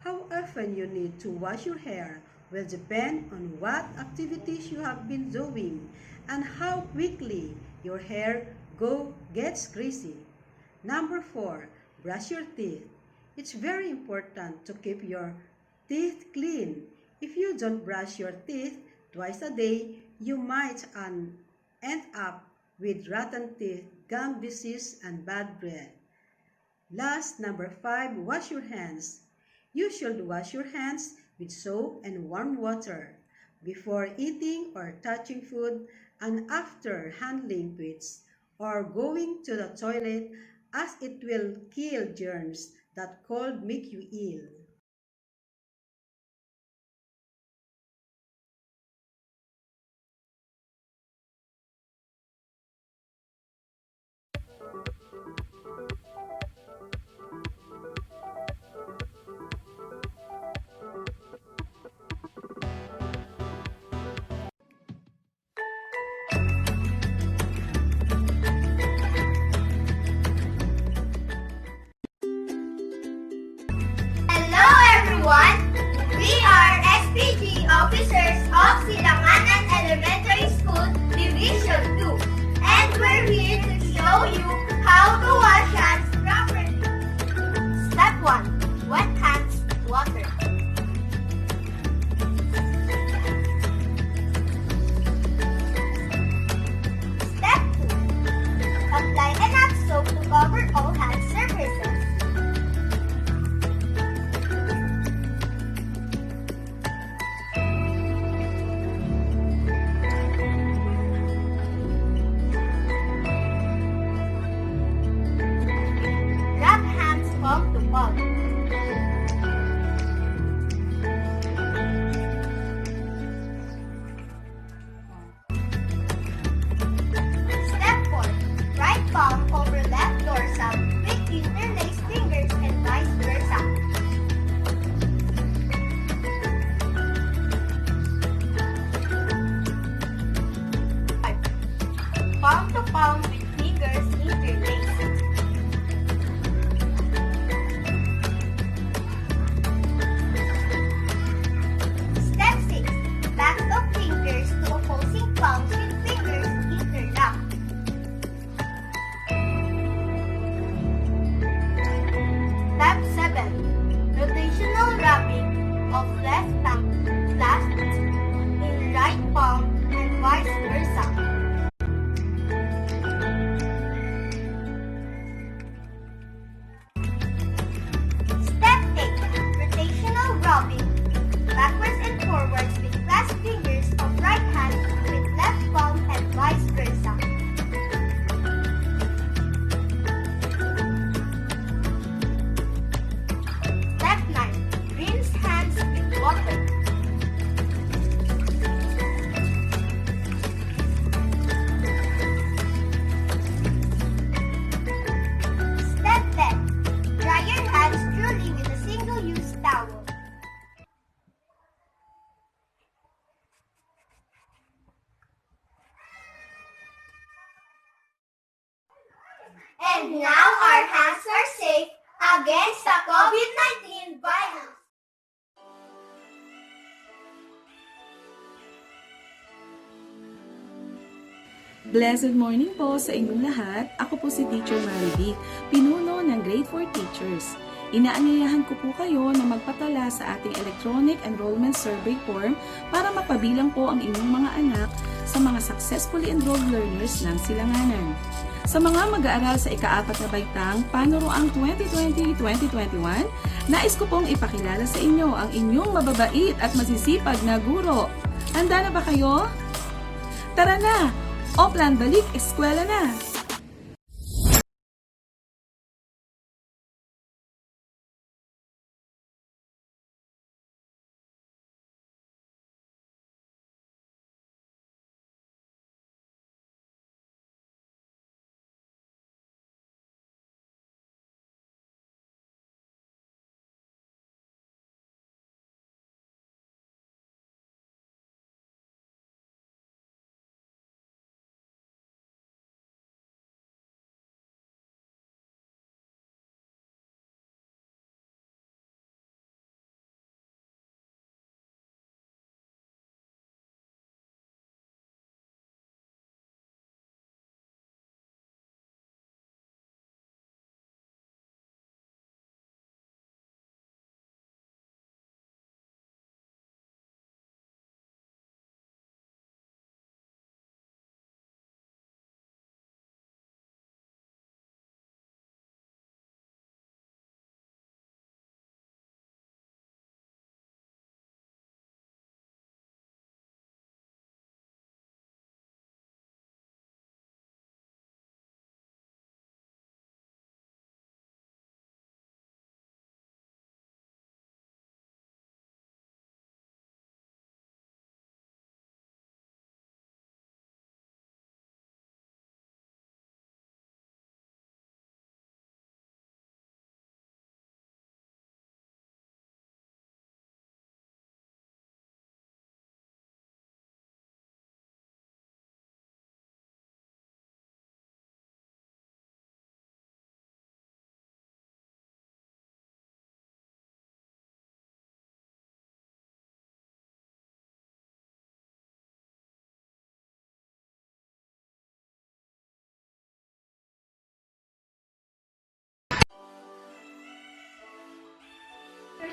How often you need to wash your hair will depend on what activities you have been doing and how quickly your hair gets greasy. Number 4, brush your teeth. It's very important to keep your teeth clean. If you don't brush your teeth twice a day, you might end up with rotten teeth, gum disease, and bad breath. Last, number 5, wash your hands. You should wash your hands with soap and warm water before eating or touching food and after handling foods or going to the toilet, as it will kill germs that could make you ill. Hello everyone! We are SPG officers of Silanganan Elementary School Division 2 and we're here to show you how to wash hands properly. Step 1. Wet hands with water. Step 2. Apply enough soap to cover all hand surfaces. Rub hands palm to palm. Step 4. Right palm over left dorsal with interlaced fingers and vice versa. Palm to palm with fingers interlaced. Step 6. Backs of fingers to opposing palms with fingers interlocked. Step 7. Rotational rubbing of left thumb clasped in right palm and vice versa. Step 8. Rotational rubbing backwards and forwards with clasped fingers of right hand with left palm and vice versa. Step 9. Rinse hands with water. Step 10. Dry your hands thoroughly with a single-use towel. And now our hands are safe against the COVID-19 virus. Blessed morning po sa inyong lahat. Ako po si Teacher Marivic, pinuno ng Grade 4 Teachers. Inaanyayahan ko po kayo na magpatala sa ating electronic enrollment survey form para mapabilang po ang inyong mga anak sa mga successfully enrolled learners ng Silanganan. Sa mga mag-aaral sa ika-4 na baitang Panuroang 2020-2021, nais ko pong ipakilala sa inyo ang inyong mababait at masisipag na guro. Handa na ba kayo? Tara na! Oplan Balik Eskwela na!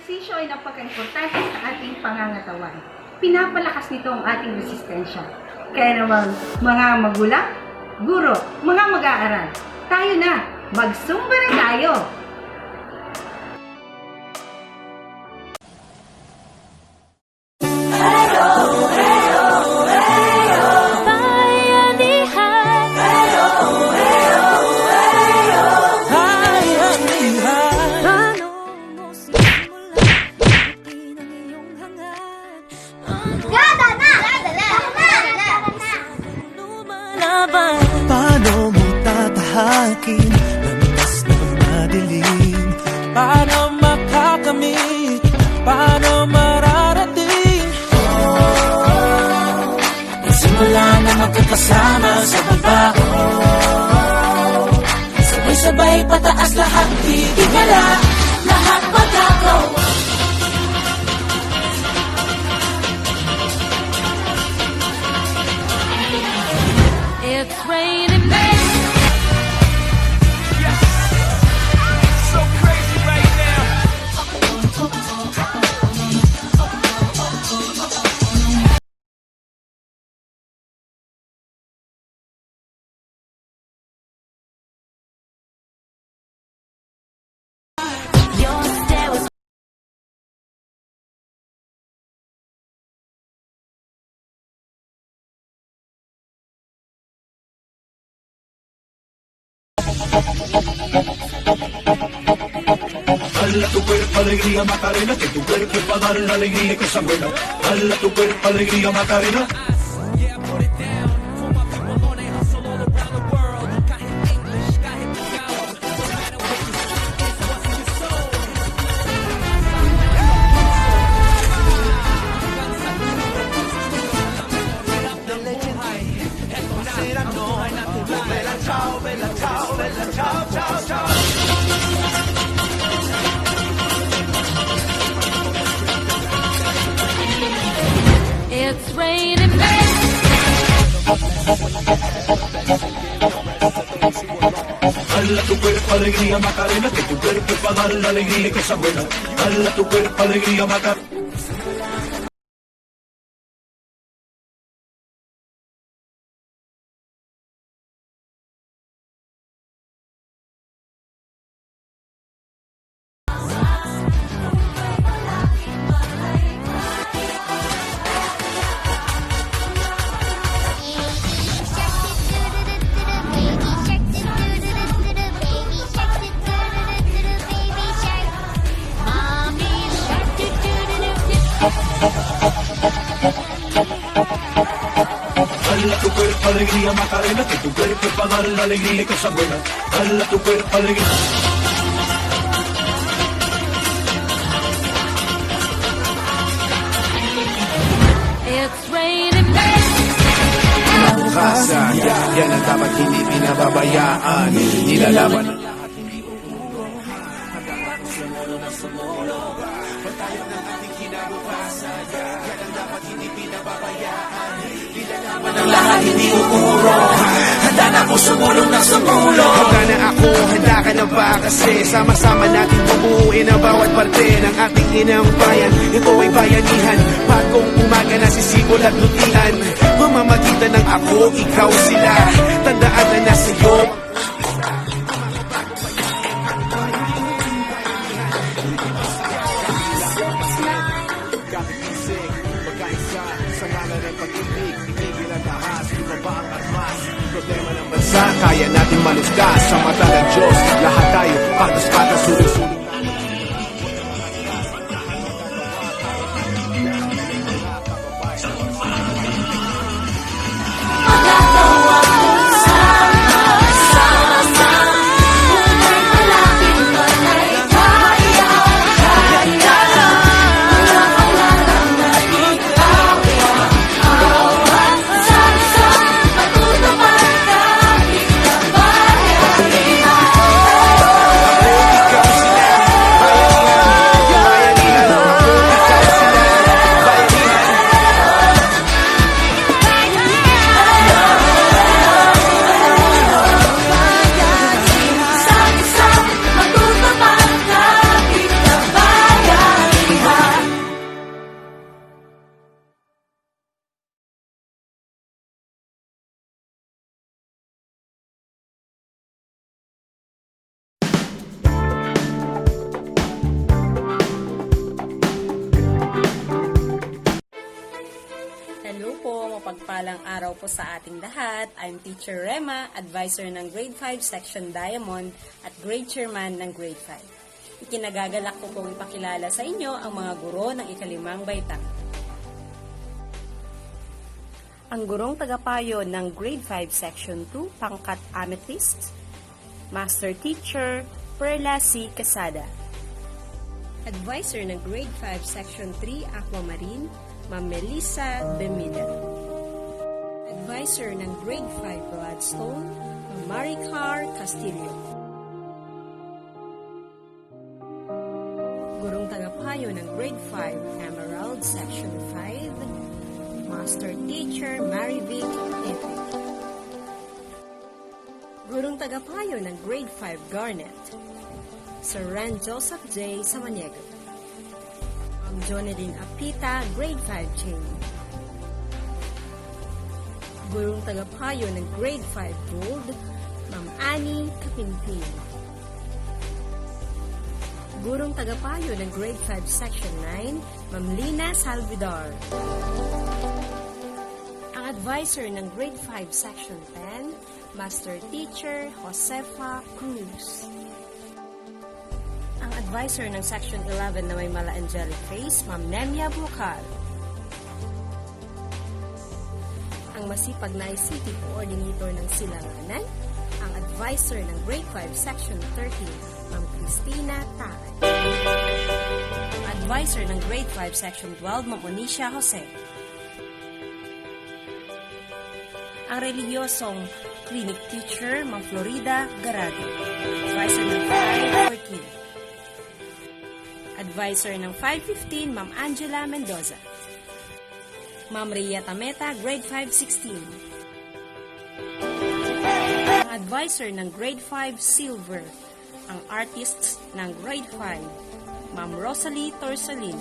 ehersisyo ay napaka-importante sa ating pangangatawan. Pinapalakas nito ang ating resistensya. Kaya naman, mga magulang, guro, mga mag-aaral, tayo na! Magsumba na tayo! Paano mo tatahakin landas ng madilim? Paano makakamit? Paano mararating? Nagsimula na magkakasama sa baba. Sabay-sabay pataas lahat, titigala. Lahat magagawa. It's raining men. So crazy right now. Dala tu cuerpo alegría Macarena, que tu cuerpo es para dar la alegría y cosas buenas. Dala tu cuerpo alegría Macarena. It's raining men. Dala tu cuerpo alegría Macarena, que tu cuerpo es para dar la alegría y cosas buenas. Dala tu cuerpo alegría Macarena. Dala tu cuerpo alegría Macarena, que tu cuerpo es para dar la alegría y cosas buenas. Dala tu cuerpo alegría. It's raining men. Kinabukasan, yan ang dapat hindi pinababayaan. Nilalaban ng lahat, hindi uuro. Hanggang sumulo na sumulo. Patayo ng ating kinabukasan, yan ang dapat hindi pinababayaan. Nilalaban ng lahat, hindi uuro. Handa na ako sumulong na sumulo. Handa na ako, handa ka na ba? Kasi sama-sama natin bumuuin ang bawat parte ng ating inang bayan. Ito ay bayanihan, bagong umaga na sisigol at lutian. Mamamagitan ng ako, ikaw, sila. Tandaan na nasa iyo. Kaya natin maluskas sa mata ng Diyos. Lahat tayo, patas-patas, sulong-sulong. mapagpalang araw po sa ating lahat. I'm Teacher Rema, advisor ng Grade 5 Section Diamond at Grade Chairman ng Grade 5. Ikinagagalak ko pong ipakilala sa inyo ang mga guro ng ikalimang baitang. Ang gurong tagapayo ng Grade 5 Section 2, pangkat Amethyst, Master Teacher Perla C. Casada. Advisor ng Grade 5 Section 3, Aquamarine, Ma'am Melissa Bemida. Advisor ng Grade 5 Bloodstone, Ma'am Maricar Castillo. Gurong tagapayo ng Grade 5 Emerald Section 5, Master Teacher Marivic Epe. Gurong tagapayo ng Grade 5 Garnet, Sir Ran Joseph J. Samaniego. Ma'am Jonelyn Apita, Grade 5 Chain. Gurong tagapayo ng Grade 5 Gold, Ma'am Annie Kapinpin. Gurong tagapayo ng Grade 5 Section 9, Ma'am Lina Salvador. Ang advisor ng Grade 5 Section 10, Master Teacher Josefa Cruz. Ang advisor ng Section 11 na may mala angelic face, Ma'am Nemia Bucal. Ang masipag na ICT coordinator ng Silanganan, ang advisor ng Grade 5 Section 13, Ma'am Cristina Taray. Advisor ng Grade 5 Section 12, Ma'am Onisha Jose. Ang reliyosong clinic teacher, Ma'am Florida Garado. Advisor ng 514. Advisor ng 515, Ma'am Angela Mendoza. Ma'am Rhea Tameta, Grade 516. Ang advisor ng Grade 5 Silver, ang artists ng Grade 5, Ma'am Rosalie Torsalin.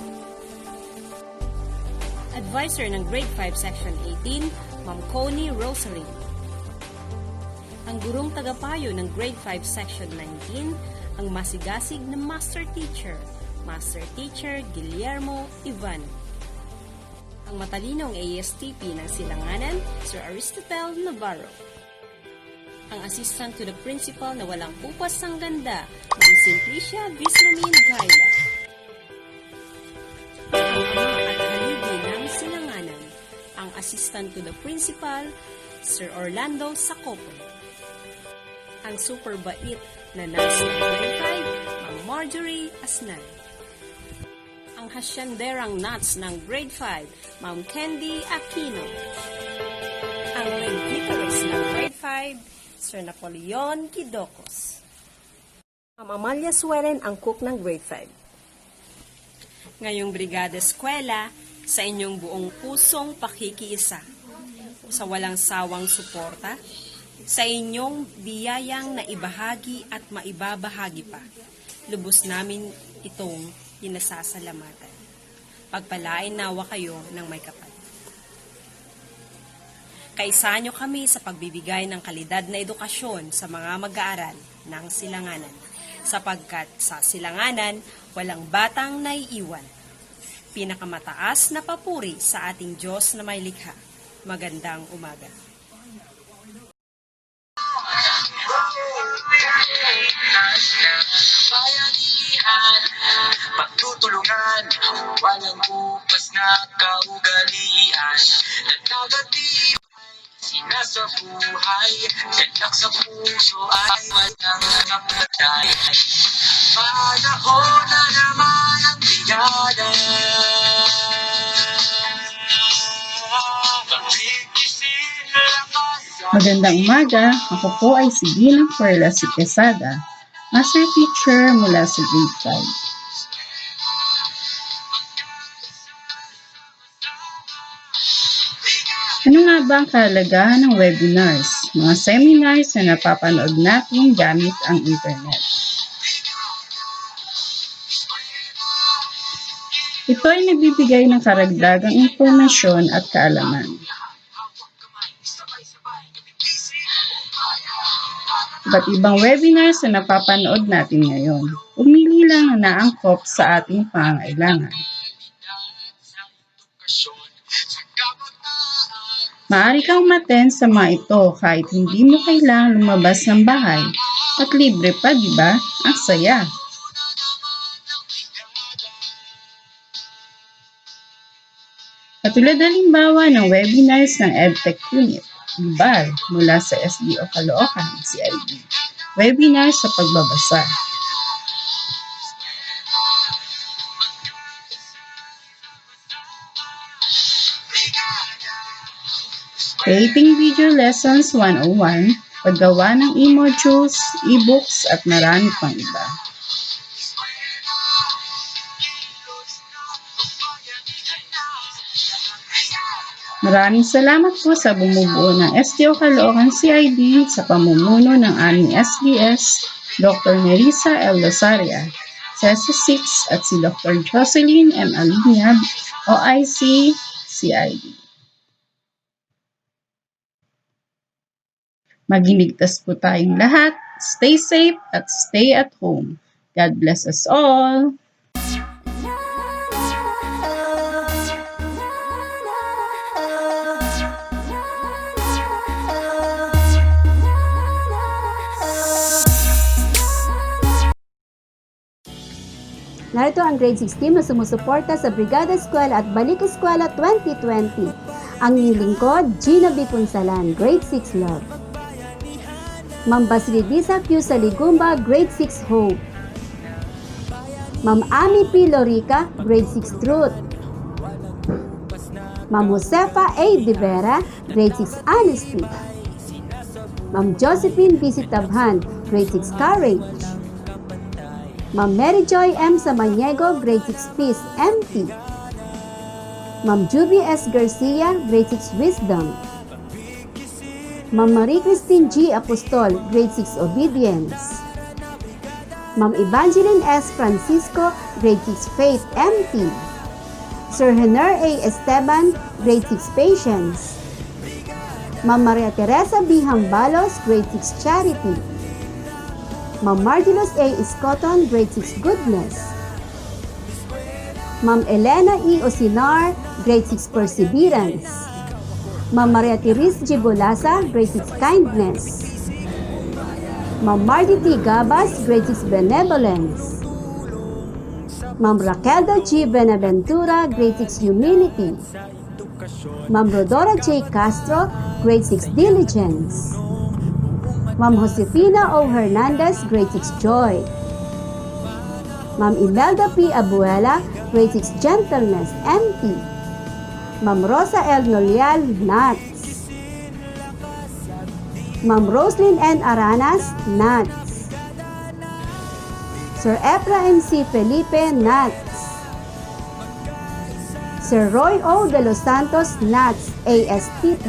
Advisor ng Grade 5 Section 18, Ma'am Connie Rosalie. Ang gurong tagapayo ng Grade 5 Section 19, ang masigasig na Master Teacher, Master Teacher Guillermo Ivan. Ang matalinong ASTP ng Silanganan, Sir Aristotle Navarro. Ang Assistant to the Principal na walang upas ang ganda, Ma'am Simplicia Bisramin Gaila. Ang ama at haligi ng Silanganan, ang Assistant to the Principal, Sir Orlando Sacopo. Ang super bait na nurse ng Grade 5, Ma'am Marjorie Asnan. Ang hasyanderang nuts ng Grade 5, Ma'am Candy Aquino. Ang main guitarist ng Grade 5, Sir Napoleon Quidocos. Ma'am Amalia Sueren, ang cook ng Grade 5. Ngayong Brigada Eskwela, sa inyong buong pusong pakikiisa, sa walang sawang suporta, sa inyong biyayang na ibahagi at maibabahagi pa, lubos namin itong dinasasalamatan. Pagpalain nawa kayo ng may kapal. Kaisa nyo kami sa pagbibigay ng kalidad na edukasyon sa mga mag-aaral ng Silanganan, sapagkat sa Silanganan, walang batang naiiwan. Pinakamataas na papuri sa ating Diyos na may likha. Magandang umaga. Bayanihan, pagtutulungan, walang upas na kaugalian. Nagnagatibay, sinasabuhay, ganyak sa puso ay walang napatay. Panahon na naman ang biyaya. Magandang umaga, ako po ay si Ginang Perla C. Quesada, Master Teacher mula sa Grade 5. Ano nga ba ang kahalagahan ng webinars, mga seminars na napapanood natin gamit ang internet? Ito ay nagbibigay ng karagdagang impormasyon at kaalaman. Iba't ibang webinars na napapanood natin ngayon, umili lang na naangkop sa ating pangangailangan. Maaari kang umattend sa mga ito kahit hindi mo kailangang lumabas ng bahay at libre pa, di ba? Ang saya! Katulad halimbawa ng webinars ng EdTech Unit, Ibal, mula sa SDO Caloocan, CID. Webinar sa pagbabasa. Creating Video Lessons 101, paggawa ng e-modules, e-books at marami pang iba. Maraming salamat po sa bumubuo ng SDO Caloocan CID sa pamumuno ng aming SDS, Dr. Nerissa L. Losaria, CESA 6 at si Dr. Jocelyn M. Alinyab, OIC, CID. Maging ligtas po tayong lahat. Stay safe at stay at home. God bless us all. Narito ang grade 6 team na sumusuporta sa Brigada Eskwela at Balik Eskwela 2020. Ang nilingkod, Gina B. Punsalan, grade 6 Love. Ma'am Basilidisa Q. Saligumba, grade 6 Hope. Ma'am Ami P. Lorica, grade 6 Truth. Ma'am Josefa A. De Vera, grade 6 Honesty. Ma'am Josephine B. Tabhan, grade 6 Courage. Ma'am Mary Joy M. Samaniego, grade 6 Peace, Empty. Ma'am Juby S. Garcia, grade 6 Wisdom. Ma'am Marie Christine G. Apostol, grade 6 Obedience. Ma'am Evangeline S. Francisco, grade 6 Faith, Empty. Sir Hener A. Esteban, grade 6 Patience. Ma'am Maria Teresa B. Hambalos, grade 6 Charity. Ma'am Margelos A. Escoton, grade 6 Goodness. Ma'am Elena E. Osinar, grade 6 Perseverance. Ma'am Maria Therese G. Bolasa, grade 6 Kindness. Ma'am Marty T. Gabas, grade 6 Benevolence. Ma'am Raquelda G. Benaventura, grade 6 Humility. Ma'am Rodora J. Castro, grade 6 Diligence. Ma'am Josefina O. Hernandez, grade 6 Joy. Ma'am Imelda P. Abuela, grade 6 Gentleness, Empty. Ma'am Rosa L. Nolial, Nuts. Ma'am Roslyn N. Aranas, Nuts. Sir Efra M.C. Felipe, Nuts. Sir Roy O. De Los Santos, Nuts, ASTP.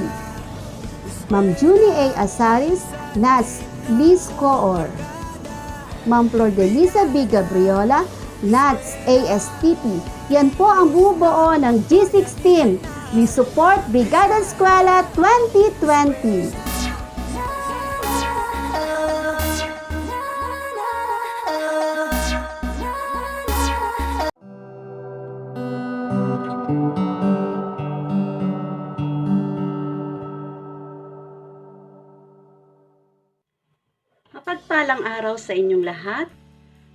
Ma'am Junie A. Asaris, Nuts, Liz Coor. Ma'am Flor de Lisa B. Gabriola, Nuts, ASTP. Yan po ang bumubuo ng G6 team. We support Brigada Eskwela 2020. Mapagpalang araw sa inyong lahat.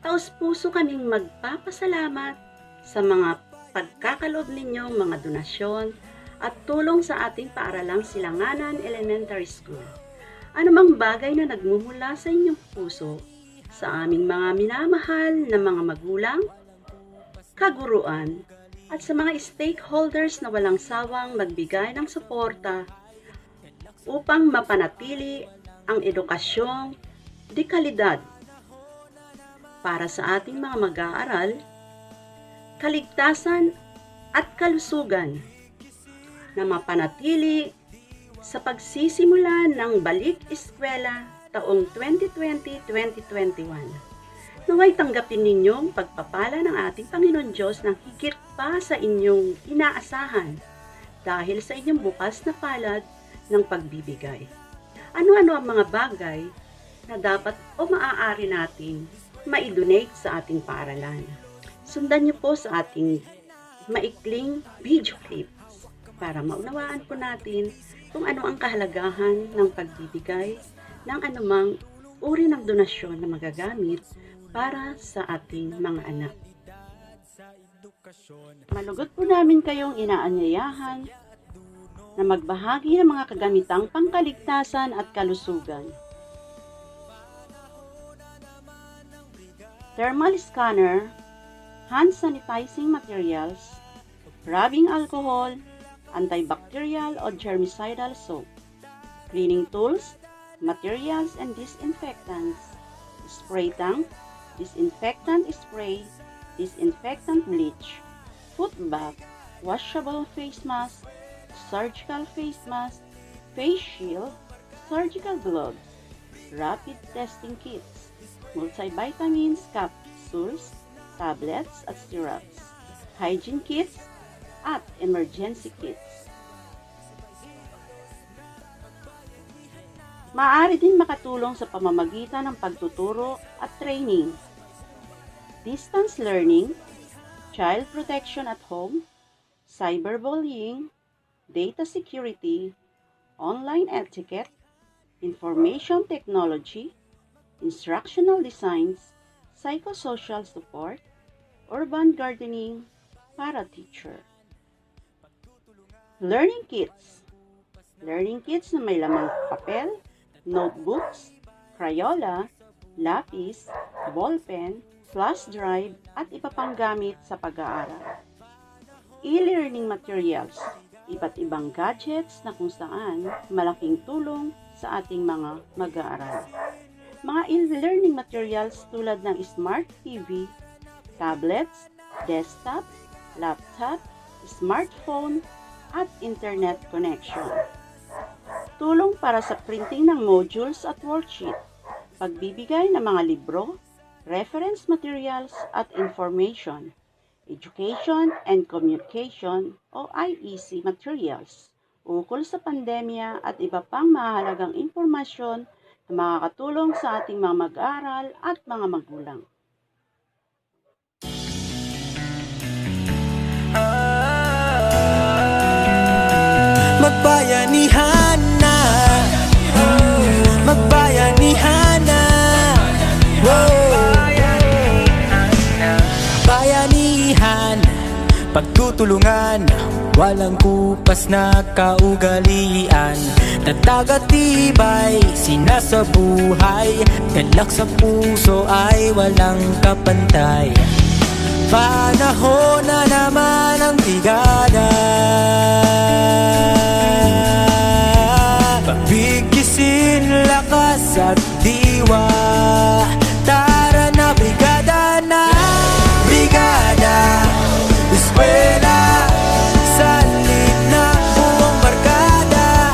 Taos-puso kaming magpapasalamat sa mga pagkakaloob ninyong mga donasyon at tulong sa ating paaralang Silanganan Elementary School. Anumang bagay na nagmumula sa inyong puso, sa aming mga minamahal na mga magulang, kaguruan, at sa mga stakeholders na walang sawang magbigay ng suporta upang mapanatili ang edukasyong de kalidad para sa ating mga mag-aaral, kaligtasan at kalusugan na mapanatili sa pagsisimula ng Balik Eskwela taong 2020-2021. Naway tanggapin ninyong pagpapala ng ating Panginoon Diyos ng higit pa sa inyong inaasahan dahil sa inyong bukas na palad ng pagbibigay. Ano-ano ang mga bagay na dapat o maaari nating ma-donate sa ating paaralan. Sundan niyo po sa ating maikling video clips para maunawaan po natin kung ano ang kahalagahan ng pagbibigay ng anumang uri ng donasyon na magagamit para sa ating mga anak. Malugot po namin kayong inaanyayahan na magbahagi ng mga kagamitang pangkaligtasan at kalusugan. Thermal scanner, hand sanitizing materials, rubbing alcohol, antibacterial o germicidal soap, cleaning tools, materials and disinfectants, spray tank, disinfectant spray, disinfectant bleach, foot bath, washable face mask, surgical face mask, face shield, surgical gloves, rapid testing kits, multivitamins, capsules, tablets at syrups, hygiene kits, at emergency kits. Maaari din makatulong sa pamamagitan ng pagtuturo at training, distance learning, child protection at home, cyberbullying, data security, online etiquette, information technology, instructional designs, psychosocial support, urban gardening, para teacher. Learning kits. Learning kits na may lamang papel, notebooks, Crayola, lapis, ballpen, flash drive, at iba pang gamit sa pag-aaral. E-learning materials. Iba't ibang gadgets na kung saan malaking tulong sa ating mga mag-aaral. Mga e-learning materials tulad ng smart TV, tablets, desktop, laptop, smartphone, at internet connection. Tulong para sa printing ng modules at worksheet, pagbibigay ng mga libro, reference materials at information, education and communication o IEC materials, ukol sa pandemya at iba pang mahalagang impormasyon na makakatulong sa ating mga mag-aaral at mga magulang. Magbayanihan na, magbayanihan na, bayanihan, pagtutulungan, walang kupas na kaugalian, tatag at tibay, sinasabuhay, galak sa puso ay walang kapantay. Panahon na naman ang brigada, pagbigisin lakas at diwa. Tara na brigada na, brigada, eskwela, salit na buong barkada.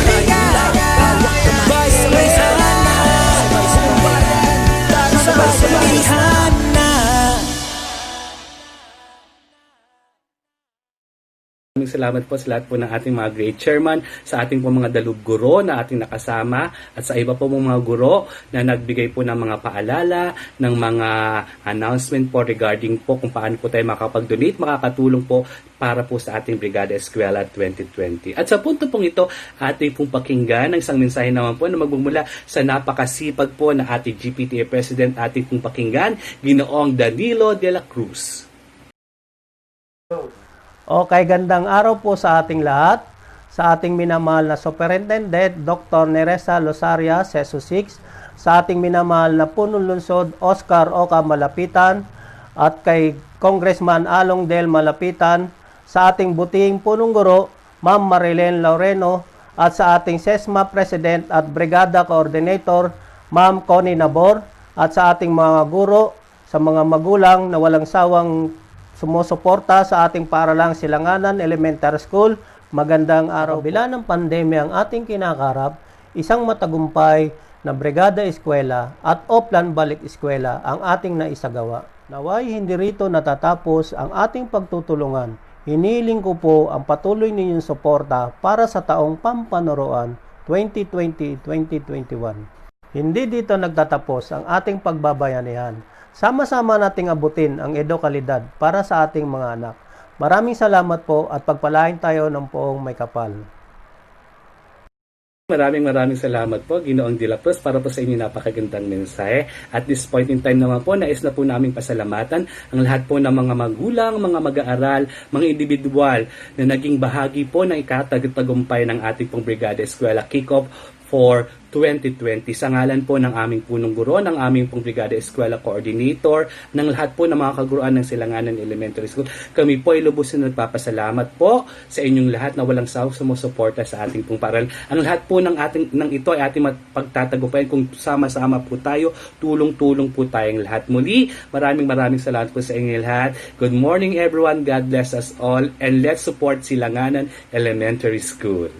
Brigada, sabay-sabay sana, sabay-sabayhan na. Maraming salamat po sa lahat po ng ating mga grade chairman, sa ating po mga dalub guro na ating nakasama, at sa iba po mga guro na nagbigay po ng mga paalala, ng mga announcement po regarding po kung paano po tayo makapag-donate, makakatulong po para po sa ating Brigada Eskwela 2020. At sa punto pong ito, ating pong pakinggan ang isang mensahe naman po na magmumula sa napakasipag po na ating GPTA President, ating pong pakinggan, Ginoong Danilo de la Cruz. Okay, gandang araw po sa ating lahat. Sa ating minamahal na Superintendent, Dr. Neresa Losaria, CESO 6, sa ating minamahal na Punong Lungsod, Oscar Oca Malapitan, at kay Congressman Along Del Malapitan, sa ating butihing punong guro, Ma'am Marilyn Laureno, at sa ating SESMA President at Brigada Coordinator, Ma'am Connie Nabor, at sa ating mga guro, sa mga magulang na walang sawang sumusuporta sa ating paaralang Silanganan Elementary School. Magandang araw. Bila ng pandemya ang ating kinakarap, isang matagumpay na Brigada Eskwela at Oplan Balik Eskwela ang ating naisagawa. Naway hindi rito natatapos ang ating pagtutulungan. Hiniling ko po ang patuloy ninyong suporta para sa taong pampanuroan 2020-2021. Hindi dito nagtatapos ang ating pagbabayanihan. Sama-sama nating abutin ang edukalidad para sa ating mga anak. Maraming salamat po at pagpalain tayo ng poong may kapal. Maraming salamat po, Ginoong De La Cruz, para po sa inyong napakagandang mensahe. At this point in time naman po, nais na po naming pasalamatan ang lahat po ng mga magulang, mga mag-aaral, mga individual na naging bahagi po ng ikatagtagumpay ng ating pong Brigada Eskwela Kickoff for 2020. Sa ngalan po ng aming punong guro, ng aming pong Brigada Eskwela Coordinator, ng lahat po ng mga kaguruan ng Silanganan Elementary School, kami po ay lubos na nagpapasalamat po sa inyong lahat na walang sawang sumusuporta sa ating pong paral. Ang lahat po ng ito ay ating pagtatagumpayan kung sama-sama po tayo, tulong-tulong po tayong lahat. Muli, maraming salamat po sa inyong lahat. Good morning everyone, God bless us all, and let's support Silanganan Elementary School.